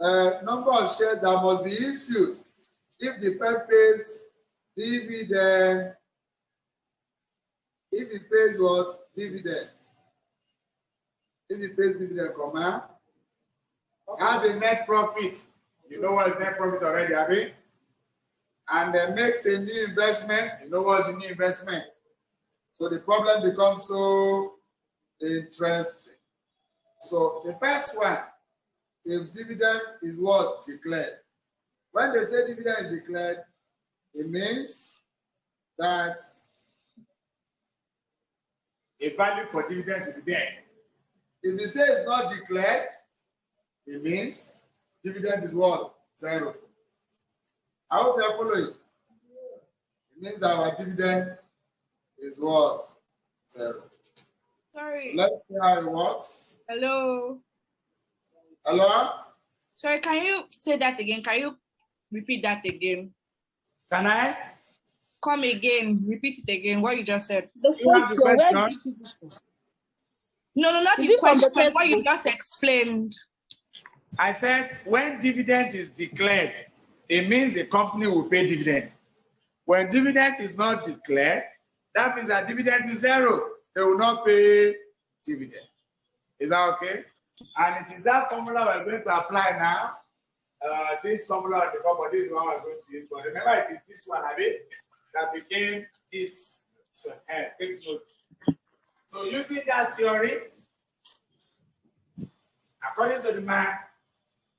number of shares that must be issued if the firm pays dividend. If it pays what? Dividend. If it pays dividend, comma, has a net profit. You know what is net profit already, Abby? And then makes a new investment. You know what's a new investment? So the problem becomes so interesting. So the first one, if dividend is what? Declared. When they say dividend is declared, it means that a value for dividend is there. If you say it's not declared, it means dividend is what? 0. I hope you are following. It means our dividend is what? 0. Sorry. So let's see how it works. Hello. Hello? Sorry, can you say that again? Can you repeat that again? Can I? Come again. Repeat it again. What you just said. The question. No, not the question. What you just explained. I said when dividend is declared, it means the company will pay dividend. When dividend is not declared, that means that dividend is 0. They will not pay dividend. Is that okay? And it is that formula we're going to apply now. This formula at the top, but this one we're going to use. But remember, it is this one, that became this. So, take note. So, using that theory, according to the man,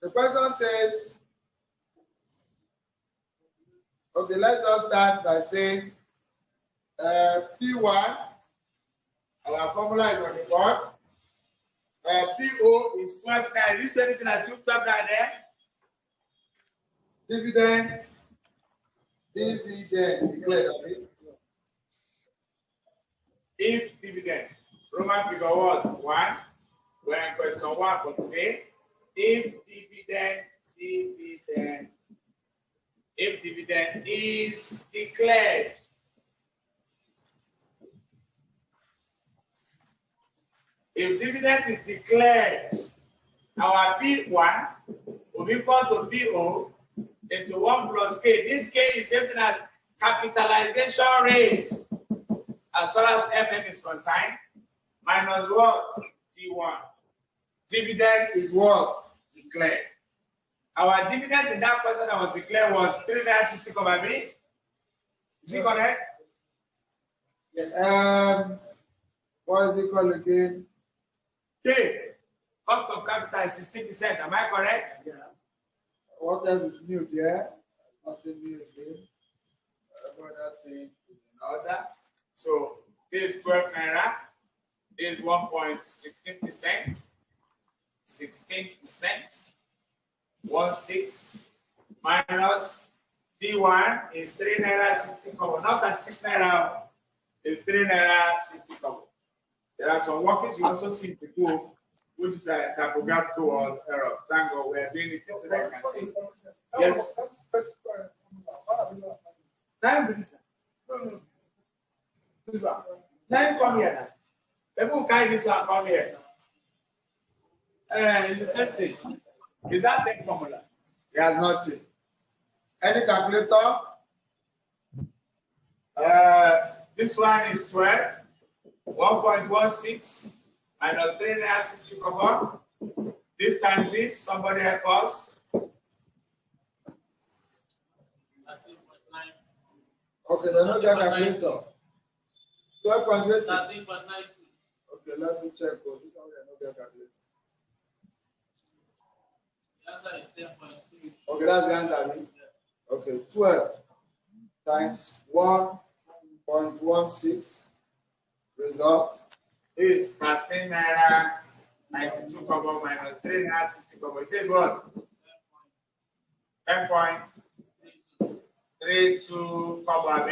the question says, okay, let's just start by saying P1, our formula is on the board. PO is 12 naira. This anything I took 12 naira there. Dividend declared. If dividend, Roman figure was 1, we're in question 1 for today. If dividend is declared, if dividend is declared, our P1 will be equal to PO into 1 plus K. This K is something as capitalization rate as far as FM is concerned, minus what? T1. Dividend is what? Declared. Our dividend in that question that was declared was 360 over B. Is it correct? Yes. What is it called again? K. Cost of capital is 16%. Am I correct? Yeah. What else is new there? Nothing new again. That thing is in order. So this 12 naira is 1.16%. 16%. 16 minus D1 is 3 naira 60 kobo. Not that 6 naira is 3 naira 60 kobo. There are some workings you also see to do, which is a typographical or error. Thank God we are doing it so that you can see. Yes. Time with this. No. This one. Time come here now. People who carry this one come here. It's the same thing. Is that same formula? It has not changed. Any calculator? This one is 12. 1.16 minus 360 cover. This times this. Somebody help us. 13.9. Okay, there's no calculator. 12.80. 13.92. Okay, let me check. Oh, this one no calculator. The answer is 10.3. Okay, that's the answer. Okay, 12 times 1.16 result is 13 naira 92 kobo minus 3 naira 60 kobo. It says what? 10.32 kobo.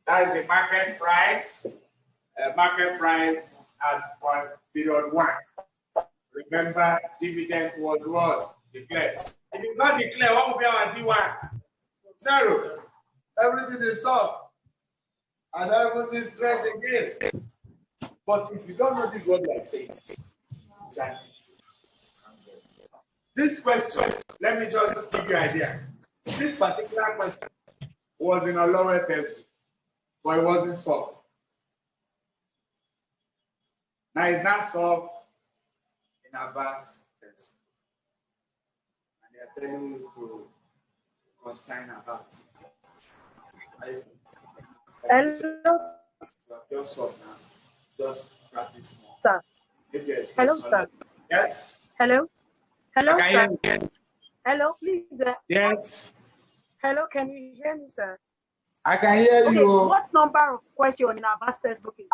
That is the market price. Market price at period 1. Remember, dividend was what? Declared. If it's not declared, what will be our D1? 0. Everything is solved. I don't even need stress again. But if you don't know this, what we are saying, exactly. This question, let me just give you an idea. This particular question was in a lower textbook, but it wasn't solved. Now it's not solved in advanced textbook. And they are telling you to consign about it. Hello. Just solve now. Just practice more. Sir. Hello, sir. Yes. Hello. Hello, sir. You. Hello, please. Yes. Hello, can you hear me, sir? I can hear you. What number of question in our vast textbook is?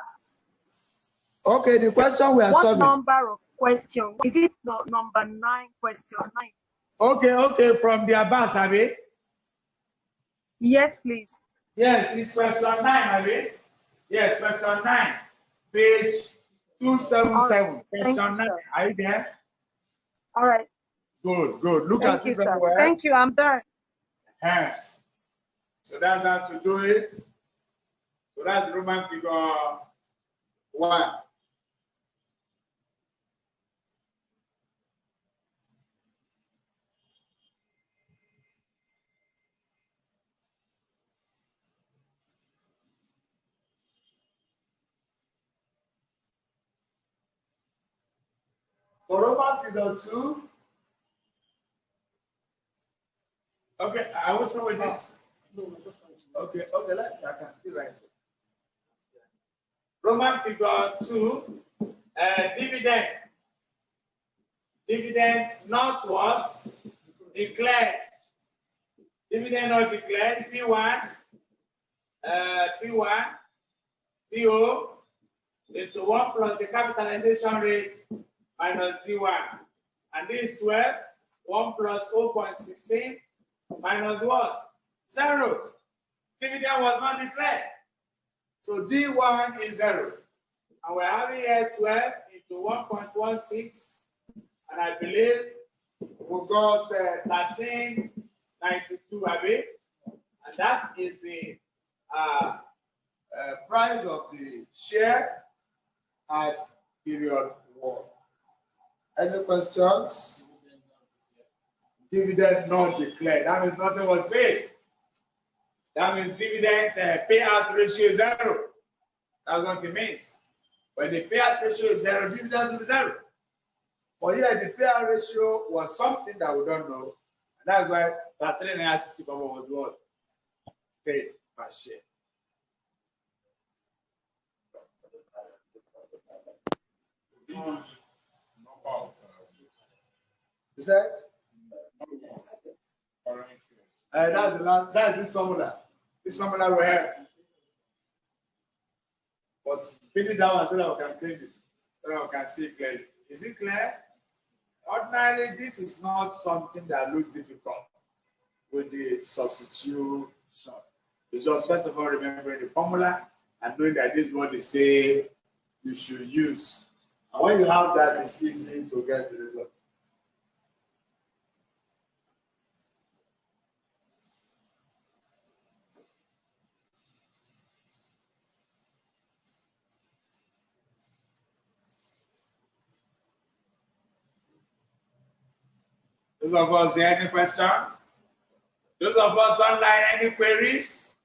Okay, the question we are solving. What number of question? Is it number 9, question 9? Okay, from the Abbas, Abi? Yes, please. Yes, it's question 9, Abi? Yes, question 9, page 277. Right. Question 9. Are you there? All right. Good. Look Thank at you, it sir. very well. Thank you, I'm there. So that's how to do it. So that's Roman figure 1. For Roman figure 2, okay, I will throw with this. Okay, I can still write it. Roman figure 2, dividend not what? Declared. Dividend not declared, P1, PO, into 1 plus the capitalization rate minus D1. And this 12, 1 plus 0.16 minus what? 0. Dividend was not declared. So D1 is 0. And we're having here 12 into 1.16. And I believe we got 1392, Abi. And that is the price of the share at period 1. Any questions? Dividend not declared. That means nothing was paid. That means dividend payout ratio is 0. That's what it means. When the payout ratio is 0, dividend will be 0. But here the payout ratio was something that we don't know. And that's why that 360 was what? Paid per share. You said? That's the last, that's this formula. This formula we have. But pin it down so that we can clean this, so that we can see clearly. Is it clear? Ordinarily, this is not something that looks difficult with the substitution. It's just first of all remembering the formula and knowing that this is what they say you should use. And when you have that, it's easy to get the result. Those of us here, any question? Those of us online, any queries?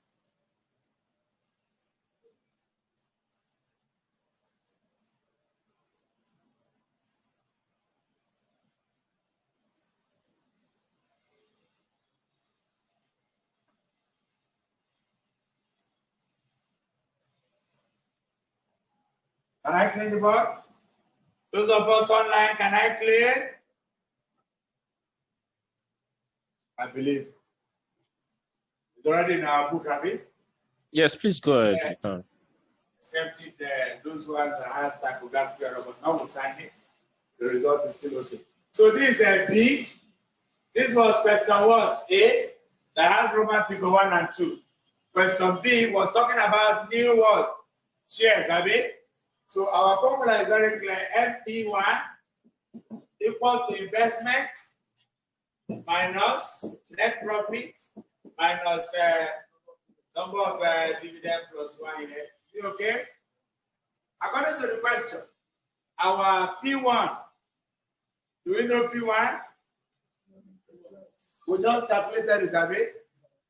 Can I clear the board? Those of us online, can I clear? I believe. It's already in our book, have it? Yes, please go ahead. Except if those ones that has typography or but notwithstanding, the result is still okay. So this is B. This was question what? A that has Roman figure 1 and 2. Question B was talking about new what? Shares, have it? So our formula is very clear. FP1 equal to investment minus net profit minus number of dividend plus 1 in it. Is it okay? According to the question, our P1, do we know P1? We just calculated it, have it?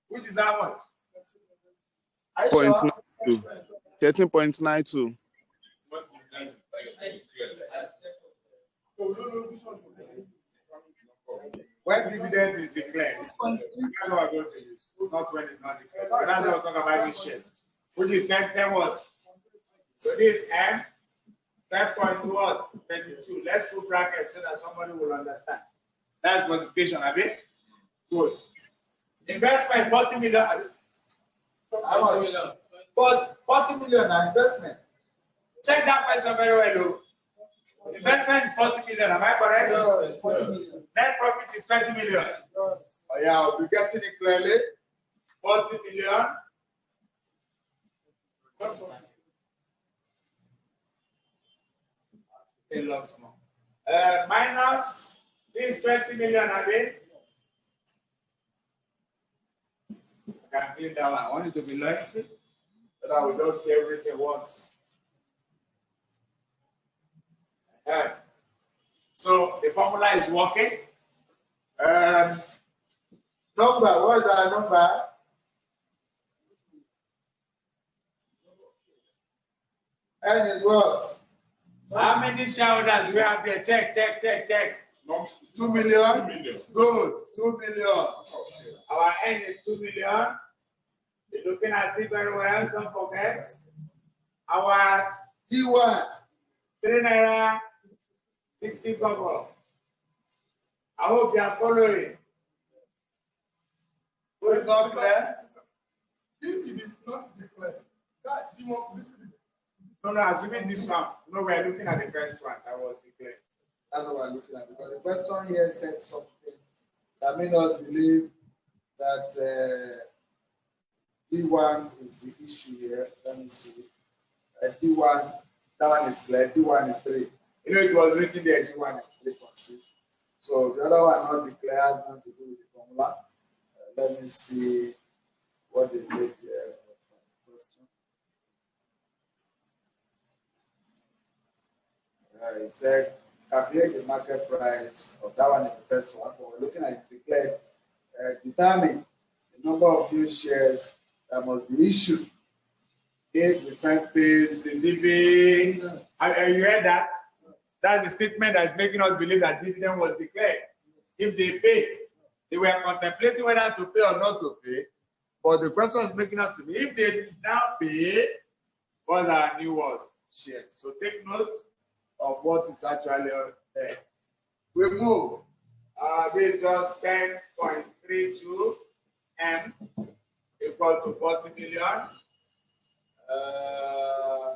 Which is how much? 0.92. 13.92. When dividend is declared, that's what we're going to use, not when it's not declared. But that's what we're talking about these shares, which is 10 what? So this M, 10.32. Let's put brackets so that somebody will understand. That's multiplication, have it? Good. Investment 40 million. 40 million. But 40 million investment. Check that question very well. Investment is 40 million. Am I correct? Yes. Net profit is 20 million. Oh, yeah, I'll be getting it clearly. 40 million. Minus this 20 million again. I can clean that one. I want it to be loyalty, so that we don't see everything once. So the formula is working. Number, what is our number? N is what? How many shareholders we have here? Check. 2 million. Good. 2 million. Our N is 2 million. You're looking at it very well. Don't forget. Our T1, 3 naira. 60 kobo. I hope you are following. Who is not clear? If it is not declared, that you want to listen. No, assuming this one. No, we are looking at the first one that was declared. That's what we're looking at. Because the question here said something that made us believe that D1 is the issue here. Let me see. D1, that one is clear. D1 is 3. You know, it was written there, D1 is 3.6. So the other one not declared has nothing to do with the formula. Let me see what they did here. It said calculate the market price of that one is the first one. But we're looking at it declared. Determine the number of new shares that must be issued if the firm pays the dividend. Have you heard that? That's the statement that is making us believe that dividend was declared. If they pay, they were contemplating whether to pay or not to pay. But the question is making us to be, if they did not pay, what's our new word? Shares. So take note of what is actually there. We move. This is just 10.32 M equal to 40 million.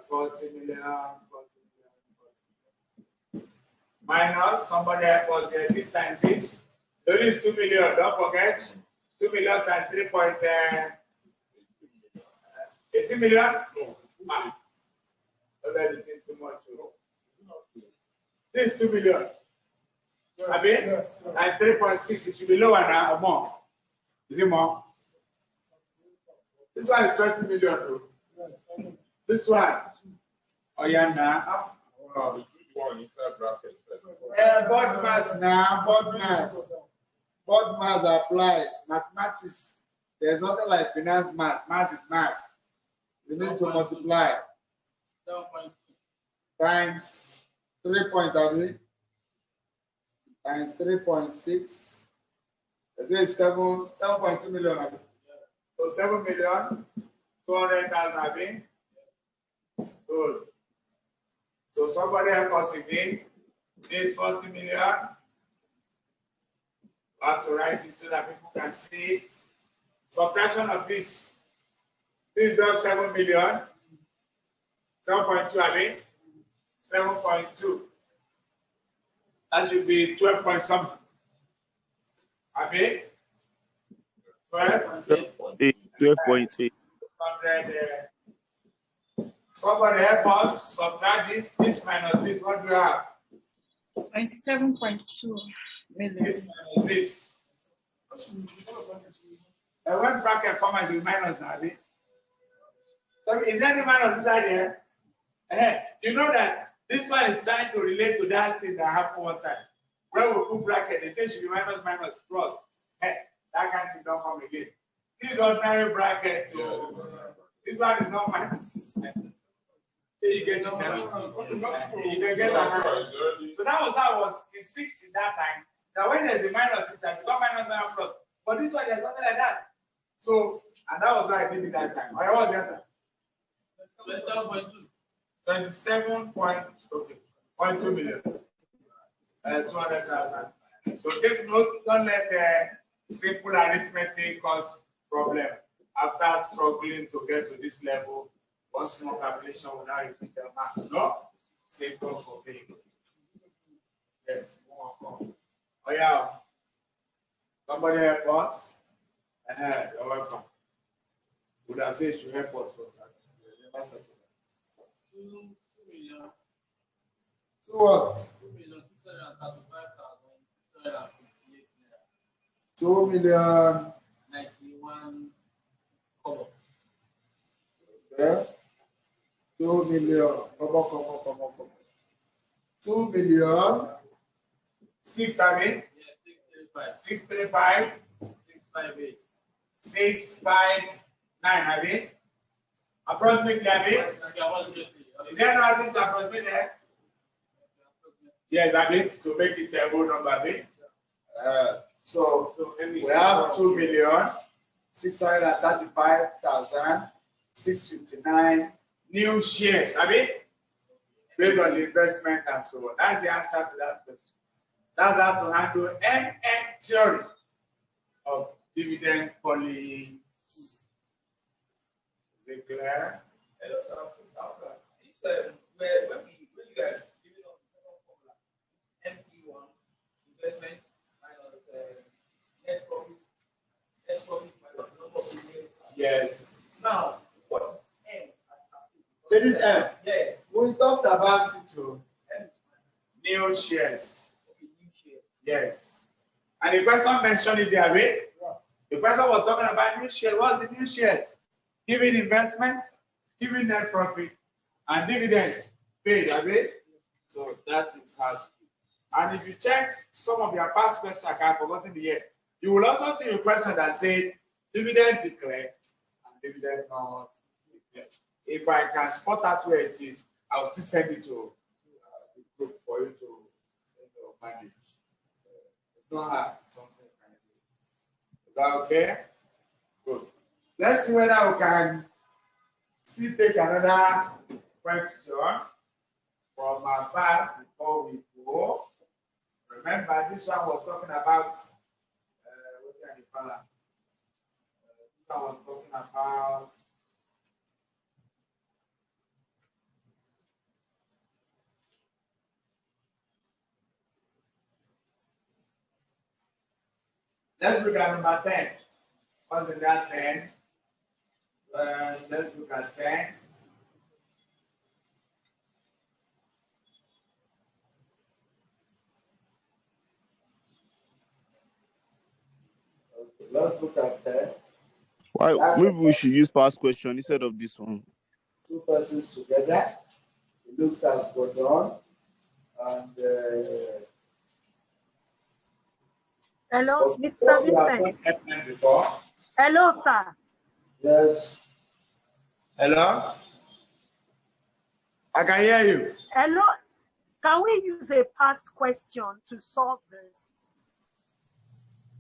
40 million. Minus, somebody help us here, this times this. There is 2 million, don't forget. 2 million times 3.18 million? No. Don't let it in too much. This is 2 million. I mean, times 3.6, it should be lower now or more. Is it more? This one is 20 million though. This one. Oh yeah, now. Board mass now, board mass. Board mass applies. Mathematics, there's nothing like finance mass. Mass is mass. You need to multiply. Times 3.3 times 3.6. I say 7.2 million. So 7,200,000. Good. So somebody help us again. This 40 million. I have to write it so that people can see it. Subtraction of this. This is just 7 million. 7.2, I mean. 7.2. That should be 12 point something. I mean, 12.8. 12.8. Somebody help us subtract this minus this. What do you have? 27.2 million. This minus this. And when bracket come as minus now, so is there any minus inside here? You know that this one is trying to relate to that thing that happened one time. When we put bracket, they say it should be minus minus plus. That kind of thing don't come again. This ordinary bracket, this one is not minus. So you get it now. You can get that. So that was how it was in 60 that time. Now when there's a minus 6, I become minus plus. But this one, there's something like that. So, and that was why I did it that time. What was the answer? 27.2 million. 200,000. So take note, don't let simple arithmetic cause problem. After struggling to get to this level, one small calculation will now increase the amount. No? Say go for paying. Yes. Oh yeah. Somebody help us. You're welcome. Would I say you should help us for that? 2 million. So what? 2 million. 91. Come. Okay. 2 million. Come. 2 million. 6, I mean. 635. 658. 659, I mean. Approximately, I mean. Is there no other approximate there? Yes, I mean, to make it a whole number, I mean. So we have 2,635,659 new shares, I mean, based on the investment and so on. That's the answer to that question. That's how to handle theory of dividend policy. Is it clear? Hello, sir. When you guys give it on the second formula, MP1 investment minus net profit Yes, we talked about it too. New shares. Yes. And the person mentioned it there, right? The person was talking about new shares. What's the new shares? Giving investment, giving net profit, and dividends paid, right? So that is how to do. And if you check some of your past questions, I have forgotten the year, you will also see a question that said dividend declared and dividend not declared. If I can spot out where it is, I'll still send it to the group for you to manage. It's not hard, something kind of. Is that okay? Good. Let's see whether we can still take another question from our past before we go. Remember, this one was talking about what can you call it? This one was talking about let's look at number 10. What's in that 10? Let's look at 10. Okay, let's look at 10. Why? Maybe we should use past question instead of this one. Two persons together. It looks as good on. And hello, Mr. Vincent. Hello, sir. Yes. Hello? I can hear you. Hello. Can we use a past question to solve this?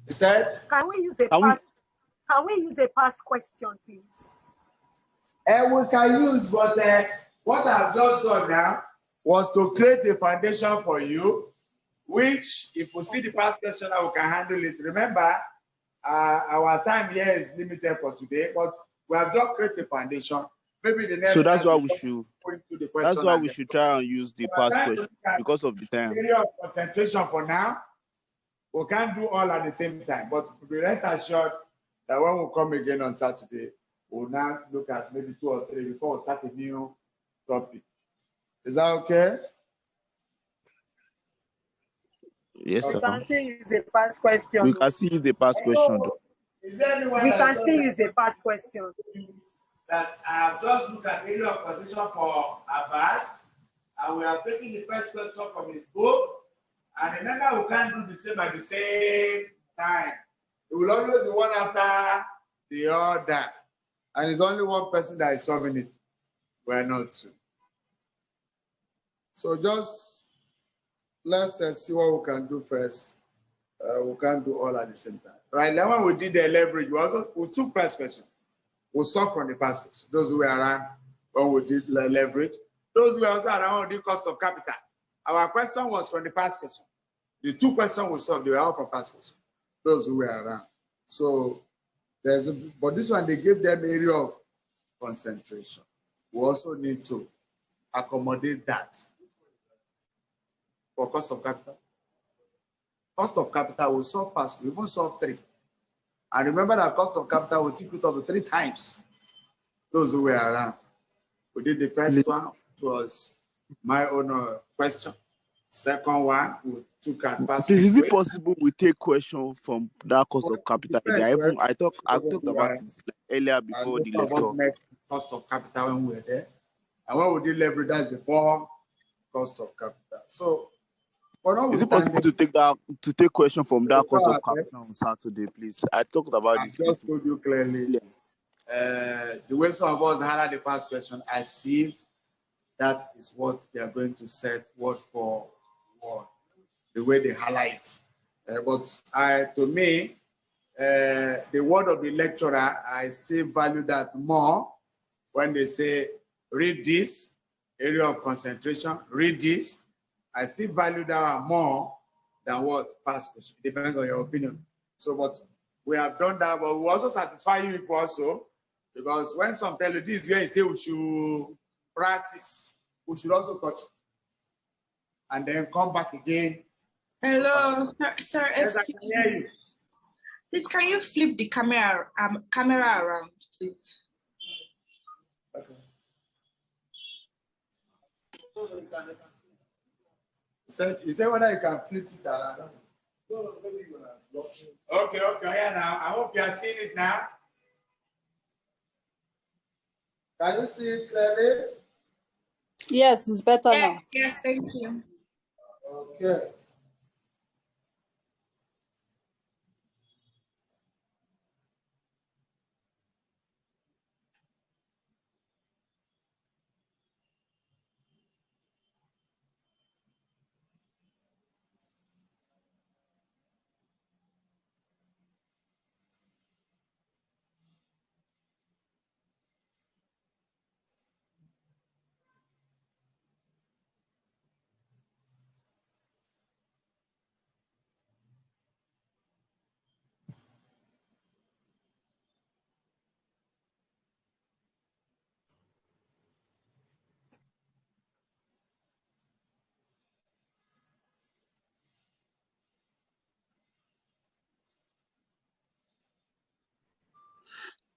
You said? Can we use a past question, please? We can use, but what I've just done now was to create a foundation for you, which, if we see the past question, we can handle it. Remember, our time here is limited for today, but we have just created a foundation. Maybe the next. So that's why we should. That's why we should try and use the past question because of the time. Area of concentration for now. We can't do all at the same time, but be rest assured that when we come again on Saturday, we'll now look at maybe 2 or 3 before we start a new topic. Is that okay? Yes, sir. We can still use a past question. We can still use the past question, though. Is there anyone we can still use a past question? That I have just looked at area of position for Abbas, and we are taking the first question from his book. And remember, we can't do the same at the same time. It will always be one after the other. And it's only one person that is solving it. We're not two. So just let's see what we can do first. We can't do all at the same time. Right now, when we did the leverage, we took past questions. We solved from the past questions. Those who were around when we did leverage. Those who were also around when we did cost of capital. Our question was from the past question. The 2 questions we solved, they were all from past question. Those who were around. So but this one, they gave them area of concentration. We also need to accommodate that for cost of capital. Cost of capital will solve fast. We won't solve 3. And remember that cost of capital will take it up to 3 times. Those who were around. We did the first one, it was my own question. Second one, we took at past. Is it possible we take question from that cost of capital? I talked about it earlier before the lecture. Cost of capital when we were there. And when we did leverage, that's before cost of capital. So, is it possible to take question from that cost of capital on Saturday, please? I talked about this. I just told you clearly. The way some of us had the first question, as if that is what they are going to set word for word, the way they highlight. But to me, the word of the lecturer, I still value that more when they say, read this, area of concentration, read this. I still value that one more than what past question. It depends on your opinion. So, but we have done that, but we also satisfy you also, because when some tell you this, where you say we should practice, we should also touch it. And then come back again. Hello, sir. Yes, I can hear you. Please, can you flip the camera around, please? Okay. He said whether you can flip it around. Okay, yeah, now I hope you are seeing it now. Can you see it clearly? Yes, it's better now. Yes, thank you. Okay.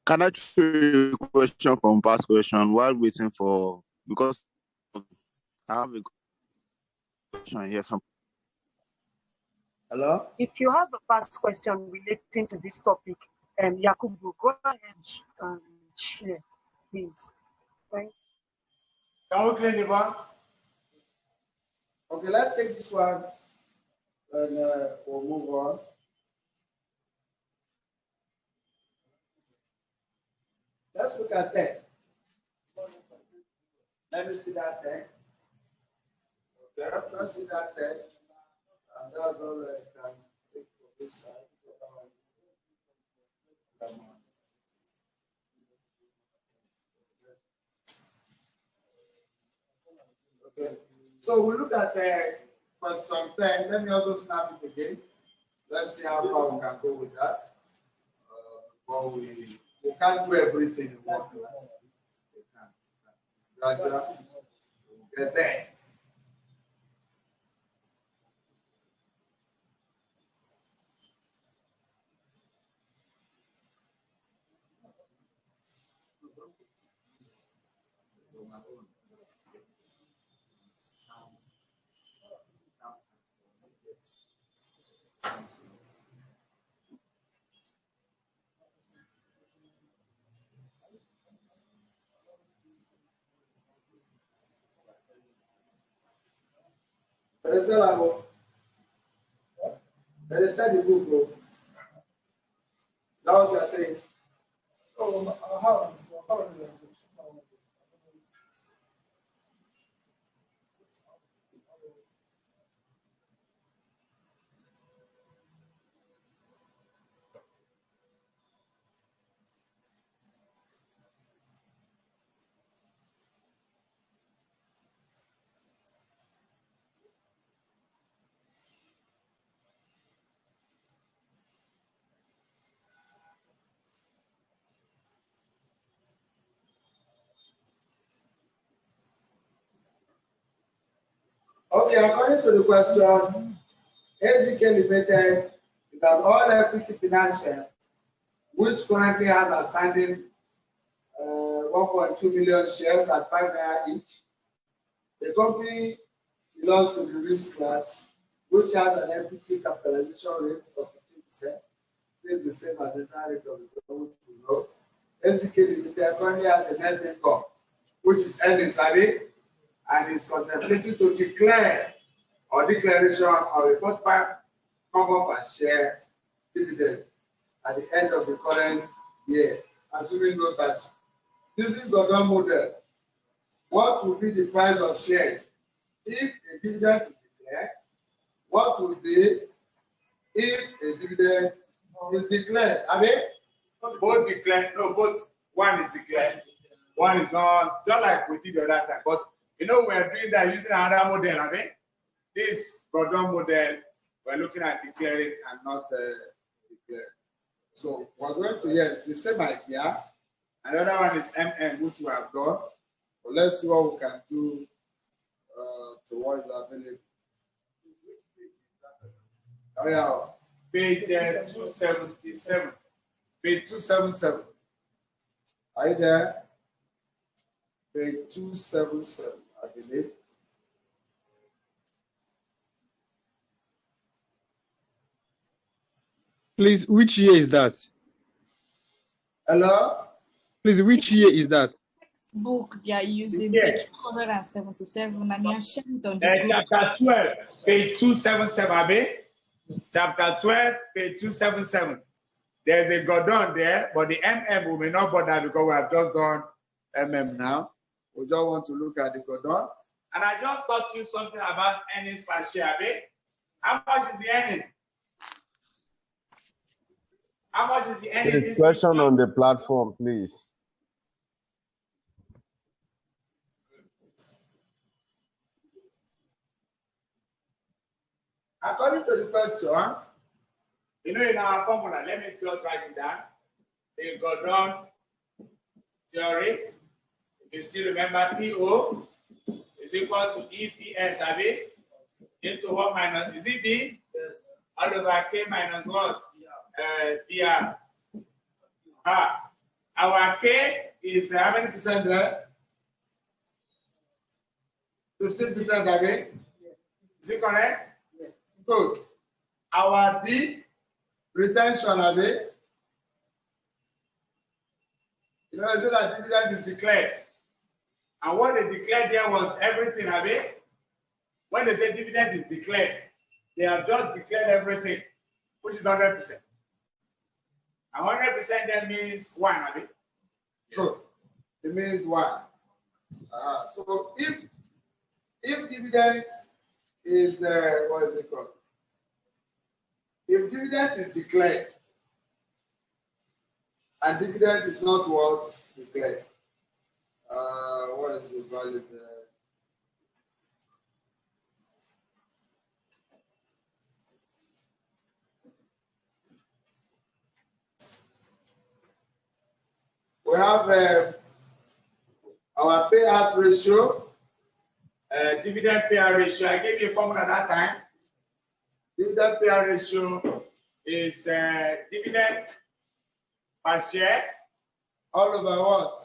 Can I ask you a question from past question while waiting for, because I have a question here from. Hello? If you have a past question relating to this topic, Yakubu, go ahead and share, please. Thank you. Can we clear the one? Okay, let's take this one and we'll move on. Let's look at 10. Let me see that 10. Okay, let's see that 10. And that's all I can take from this side. Okay, so we look at question 10. Let me also snap it again. Let's see how far we can go with that. Before we can't do everything in one class. We can't. Gradually, we'll get there. They said the book, bro. That's what you're saying. Oh, how is it? Okay, according to the question, AZK Limited is an all-equity finance firm which currently has outstanding 1.2 million shares at 5 naira each. The company belongs to the risk class, which has an equity capitalization rate of 15%. It's the same as the rate of the government below. AZK Limited currently has a net income, which is earnings, and is contemplating to declare or declaration of a 45 kobo per share dividend at the end of the current year, assuming no taxes. Using the model, what will be the price of shares if a dividend is declared? What will be if a dividend is declared? Both declared, no, both one is declared, one is not, just like we did the other time. But you know, we're doing that using another model, this Gordon model, we're looking at declaring and not declaring. So we're going to use the same idea. Another one is MM, which we have done. But let's see what we can do towards available. Oh yeah, page 277. Page 277. Are you there? Page 277, I believe. Please, which year is that? Hello? Please, which year is that? Book they are using page 277 and they are sharing it on the chapter 12, page 277, Abi. Chapter 12, page 277. There's a Gordon there, but the MM we may not bother because we have just done MM now. We just want to look at the Gordon. And I just taught you something about earnings per share, Abi. How much is the earning? How much is the earning? There's question on the platform, please. According to the question, you know, in our formula, let me just write it down. The Gordon theory, you still remember PO is equal to EPS, Abi, into what minus, is it B? Yes. All over K minus what? PR. Our K is how many percent there? 15%, Abi? Is it correct? Yes. Good. Our B, retention, Abi. You know, so that dividend is declared. And what they declared there was everything, Abi. When they say dividend is declared, they have just declared everything, which is 100%. And 100% then means 1, Abi. Good. It means 1. So if dividend is, what is it called? If dividend is declared and dividend is not what declared, what is the value there? We have our payout ratio, dividend payout ratio. I gave you a formula at that time. Dividend payout ratio is dividend per share all over what?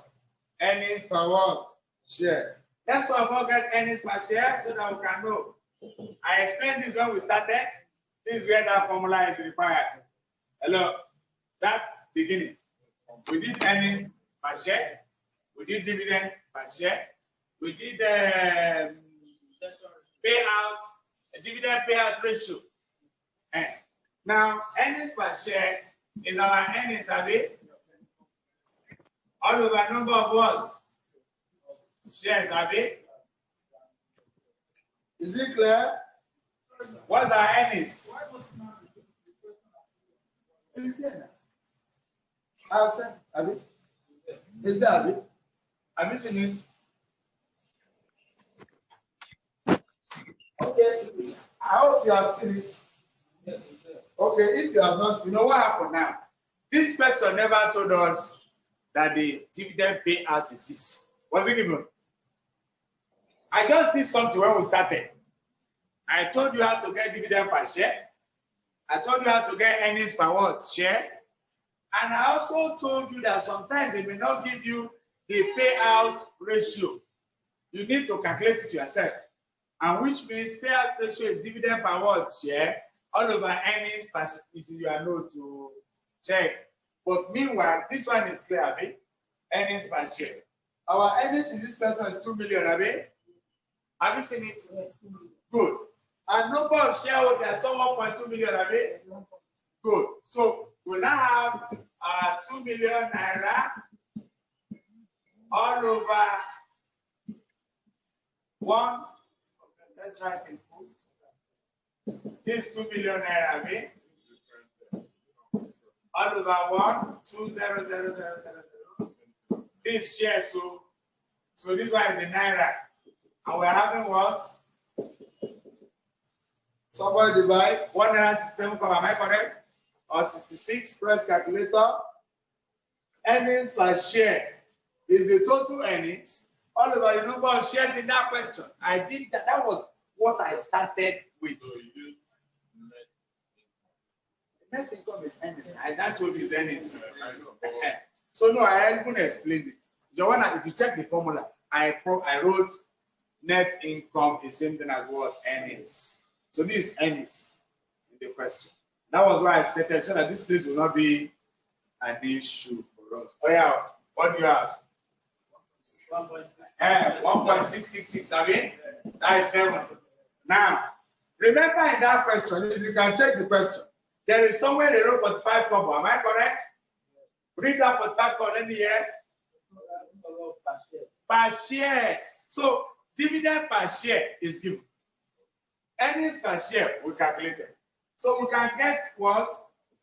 Earnings per what? Share. That's why I forget earnings per share so that we can know. I explained this when we started. This is where that formula is required. Hello, that's beginning. We did earnings per share. We did dividend per share. We did payout, dividend payout ratio. Now, earnings per share is our earnings, Abi. All over number of what? Shares, Abi. Is it clear? What's our earnings? Is there? I'll say, Abi. Is there, Abi? Have you seen it? Okay. I hope you have seen it. Okay, if you have not, you know what happened now? This person never told us that the dividend payout is this. Was it given? I just did something when we started. I told you how to get dividend per share. I told you how to get earnings per what? Share. And I also told you that sometimes they may not give you the payout ratio. You need to calculate it yourself. And which means payout ratio is dividend per what? Share. All over earnings per share. It is your note to check. But meanwhile, this one is clear, Abi. Earnings per share. Our earnings in this person is 2 million, Abi. Have you seen it? Good. And number of shareholders, so 1.2 million, Abi. Good. So we now have 2 million naira all over one. Let's write it. This 2 million naira, Abi. All over 1, 2, 0, 0, 0, 0, 0. This share, so this one is in naira. And we're having what? Somebody divide 167, am I correct? Or 66, press calculator. Earnings per share is the total earnings all over the number of shares in that question. I did that. That was what I started with. Net income is earnings. I told you it's earnings. So no, I even explained it. Joanna, if you check the formula, I wrote net income is same thing as what? Earnings. So this is earnings in the question. That was why I stated so that this place will not be an issue for us. Oh yeah, what do you have? 1.666, I mean, that is 7. Now, remember in that question, if you can check the question, there is somewhere they wrote 45 kobo. Am I correct? Read that 45 kobo, let me hear. Per share. So, dividend per share is given. Earnings per share, we calculate it. So, we can get what?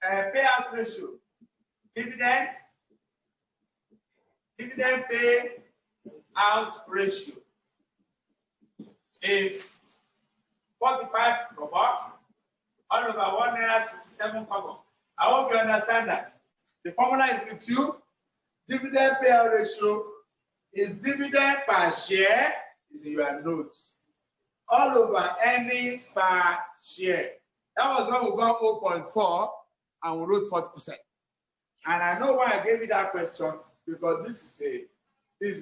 Payout ratio. Dividend payout ratio is 45 kobo all over 167 kobo. I hope you understand that. The formula is with you. Dividend payout ratio is dividend per share is in your notes. All over earnings per share. That was when we got 0.4 and we wrote 40%. And I know why I gave you that question because this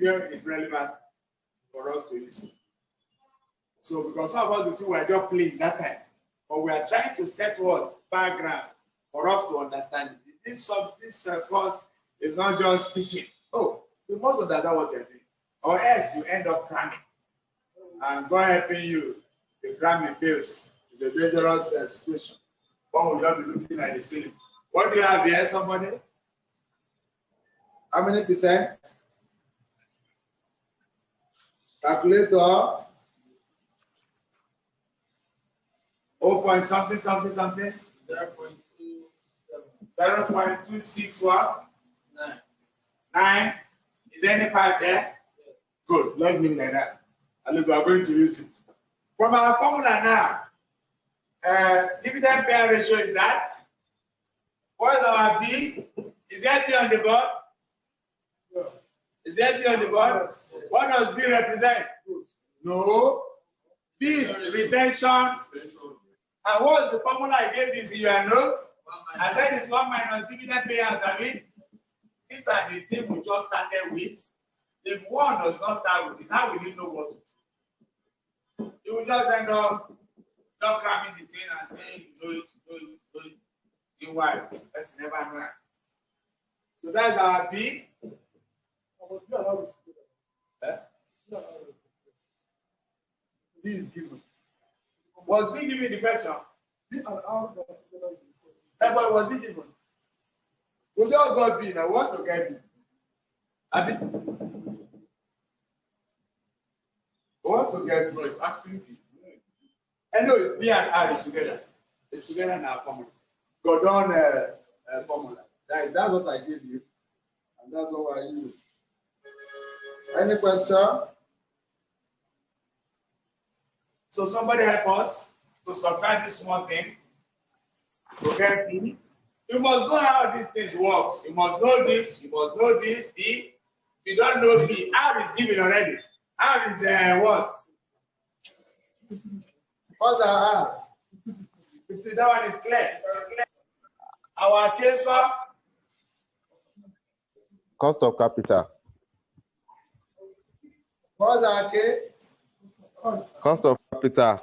where is relevant for us to use it. So because some of us were just playing that time, but we are trying to set what background for us to understand it. This course is not just teaching. Oh, you must understand what you're doing, or else you end up cramming. And God helping you, the cramming fails. It's a dangerous situation. One will not be looking at the ceiling. What do you have here, somebody? How many percent? Calculator. 0. something. 0.26 what? 9. Is there any 5 there? Good. Let's leave it like that. At least we are going to use it. From our formula now, dividend payout ratio is that. What is our B? Is there B on the board? Is there B on the board? What does B represent? No. B is retention. And what is the formula I gave this in your notes? I said it's 1 minus dividend payouts. I mean, these are the things we just started with. If one does not start with it, how will you know what to do? You will just end up not cramming the thing and saying, do it. Meanwhile, that's never know. So that's our B. B is given. Was B given the question? But was it given? We just got B. Now what to get B? We want to get B. It's asking B. I know it's B and R is together. It's together in our formula. Gordon formula. That's what I gave you. And that's what I use it. Any question? So somebody help us to subtract this small thing. Okay. You must know how these things work. You must know this. You must know this. B. If you don't know B, R is given already. R is what? What's our R? 50. That one is clear. Our calculator. Cost of capital. What's our K? Cost of capital.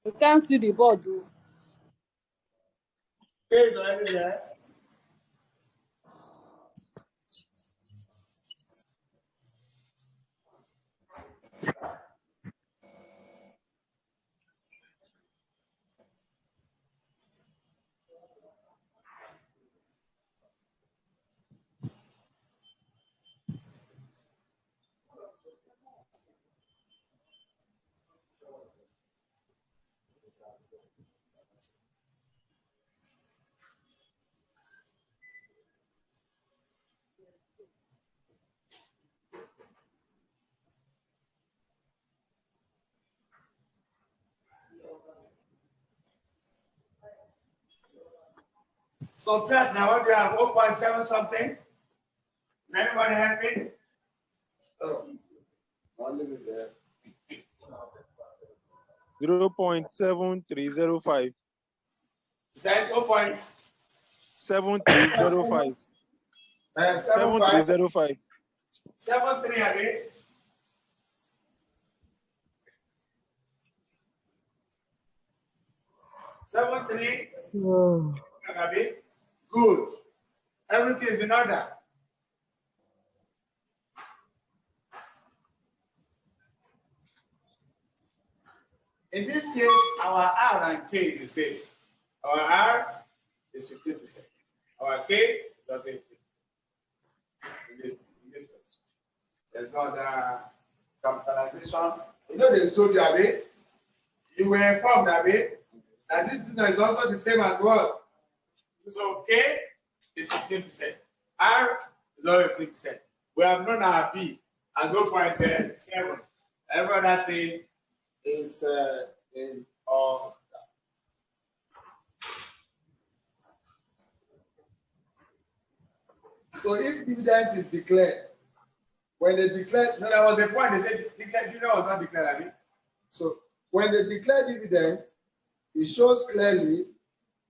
You can't see the board, though. K is already there. Subtract now. What do you have? 0.7 something? Is anybody happy? Oh, I'll leave it there. 0.7305. Is that 0.7305. 7305. 7-3 again. Good. Everything is in order. In this case, our R and K is the same. Our R is 15%. Our K does 18%. In this question. There's no other capitalization. You know they told you, Abi, you were informed, Abi, that this is also the same as well. So K is 15%. R is only 15%. We have known our B as 0.7. Every other thing is in order. So if dividend is declared, when they declare, no, there was a point they said dividend was not declared, I mean. So when they declare dividend, it shows clearly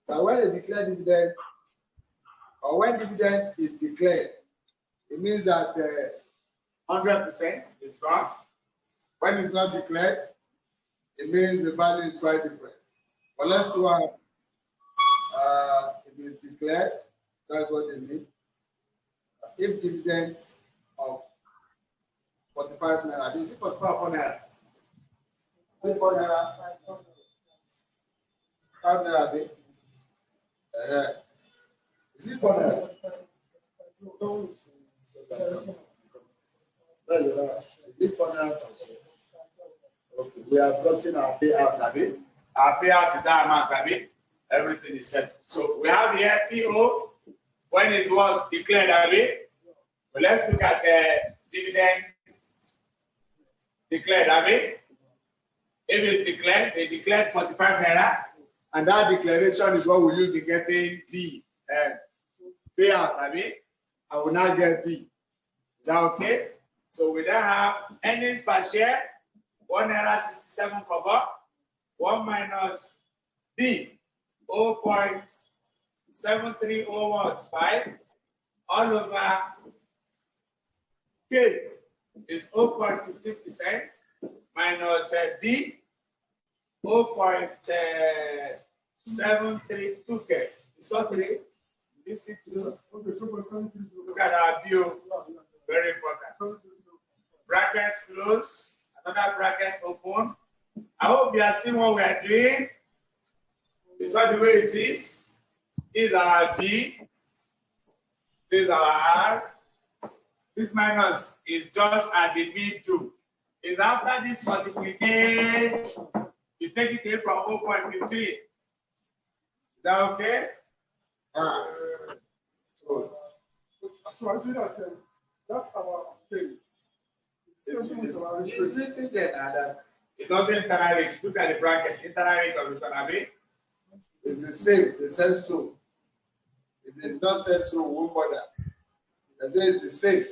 that when they declare dividend, or when dividend is declared, it means that 100% is gone. When it's not declared, it means the value is quite different. But let's see what it is declared. That's what they mean. If dividend of 45 naira, is it 45 naira? 44 naira. 5 naira. Is it 4 naira? Is it 4 naira? Okay, we have gotten our payout, Abi. Our payout is that amount, Abi. Everything is set. So we have here PO. When is what declared, Abi? But let's look at the dividend declared, Abi. If it's declared, they declared 45 naira, and that declaration is what we use in getting B payout, Abi. I will now get B. Is that okay? So we then have earnings per share, 1 naira 67 kobo, 1 minus B, 0.73015, all over K is 0.15% minus D, 0.732K. It's what it is. You see, look at our view. Very important. Bracket close, another bracket open. I hope you are seeing what we are doing. It's not the way it is. This is our B. This is our R. This minus is just at the middle. Is after this multiplication, you take it away from 0.15. Is that okay? Good. So I see that that's our thing. It's written there. It's also internal rate. Look at the bracket. Internal rate of return, Abi. It's the same. They said so. If they did not say so, we won't bother. They say it's the same.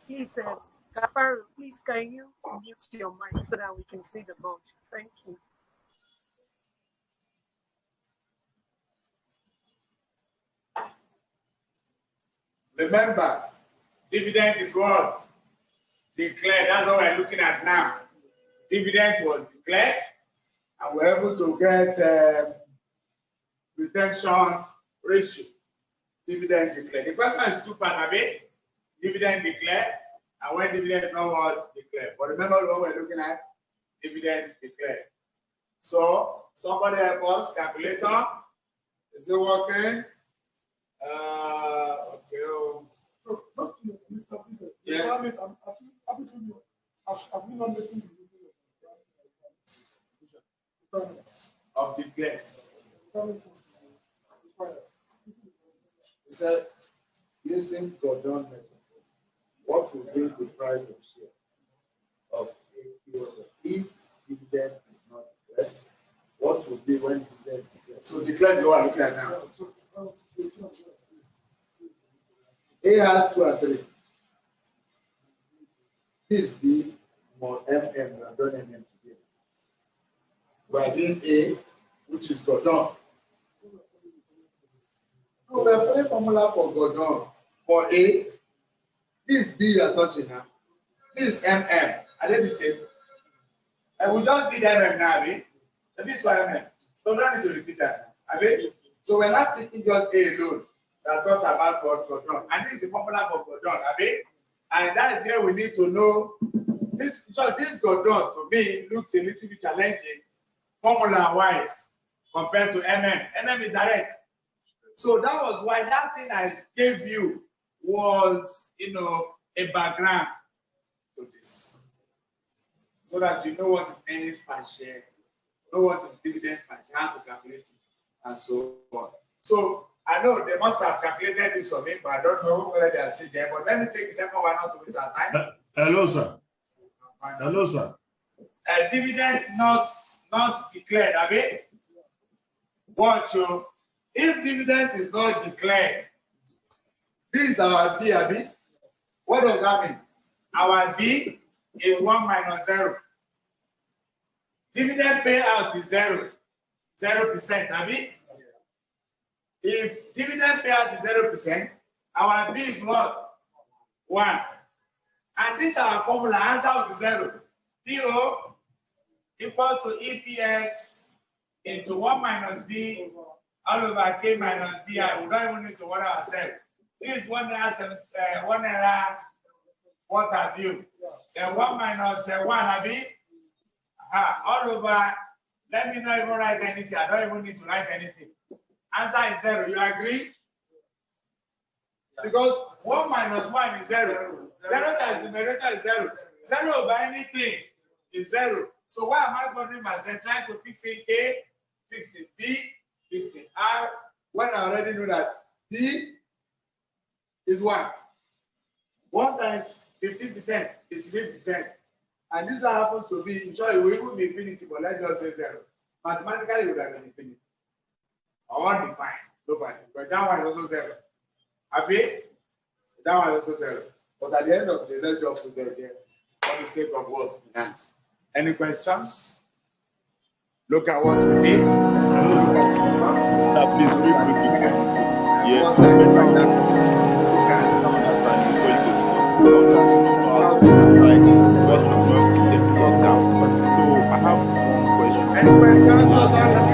Please, Gafaru, please can you mute your mic so that we can see the board? Thank you. Remember, dividend is what? Declared. That's what we're looking at now. Dividend was declared, and we're able to get retention ratio. Dividend declared. The question is 2 parts, Abi. Dividend declared, and when dividend is not what declared. But remember what we're looking at? Dividend declared. So somebody help us, calculator. Is it working? Okay. So, just to Mr. Peter, yes. I'm happy to you. I've been on making of declared. He said, using Gordon method, what will be the price of share of APO if dividend is not declared? What will be when dividend is declared? So declare the one looking at now. A has 2 and 3. This B more MM. We have done MM today. We are doing A, which is Gordon. formula for Gordon for A. This B you are touching now. This MM. Are they the same? And we just did MM now, abi? So this is MM. So we don't need to repeat that. Abi? So we're not taking just A alone. That talks about Gordon. And this is the formula for Gordon, abi? And that is where we need to know this. So this Gordon to me looks a little bit challenging, formula-wise, compared to MM. MM is direct. So that was why that thing I gave you was, a background to this. So that you know what is earnings per share, know what is dividend per share, how to calculate it, and so on. So I know they must have calculated this for me, but I don't know whether they are still there. But let me take the second one out to waste our time. Hello, sir. Hello, sir. Dividend not declared, abi? Watch you. If dividend is not declared, this is our B, abi? What does that mean? Our B is 1 minus 0. Dividend payout is 0. 0%, abi? If dividend payout is 0%, our B is what? 1. And this is our formula, answer will be 0. PO equal to EPS into 1 minus B all over K minus B. We don't even need to worry ourselves. This is 1 naira, what have you? Then 1 minus 1, abi? All over, let me not even write anything. I don't even need to write anything. Answer is 0. You agree? Because 1 minus 1 is 0. 0 times the numerator is 0. 0 over anything is 0. So why am I bothering myself trying to fix it A, fix it B, fix it R, when I already know that B is 1. 1 times 15% is 50%. And this happens to be, sure, it will even be infinity, but let's just say 0. Mathematically, it would have been infinity. I won't be fine. No problem. But that one is also 0. Happy? That one is also 0. But at the end of the day, let's drop to 0 there for the sake of what? Finance. Any questions? Look at what we did. Please read quickly. Yes. So I have one question.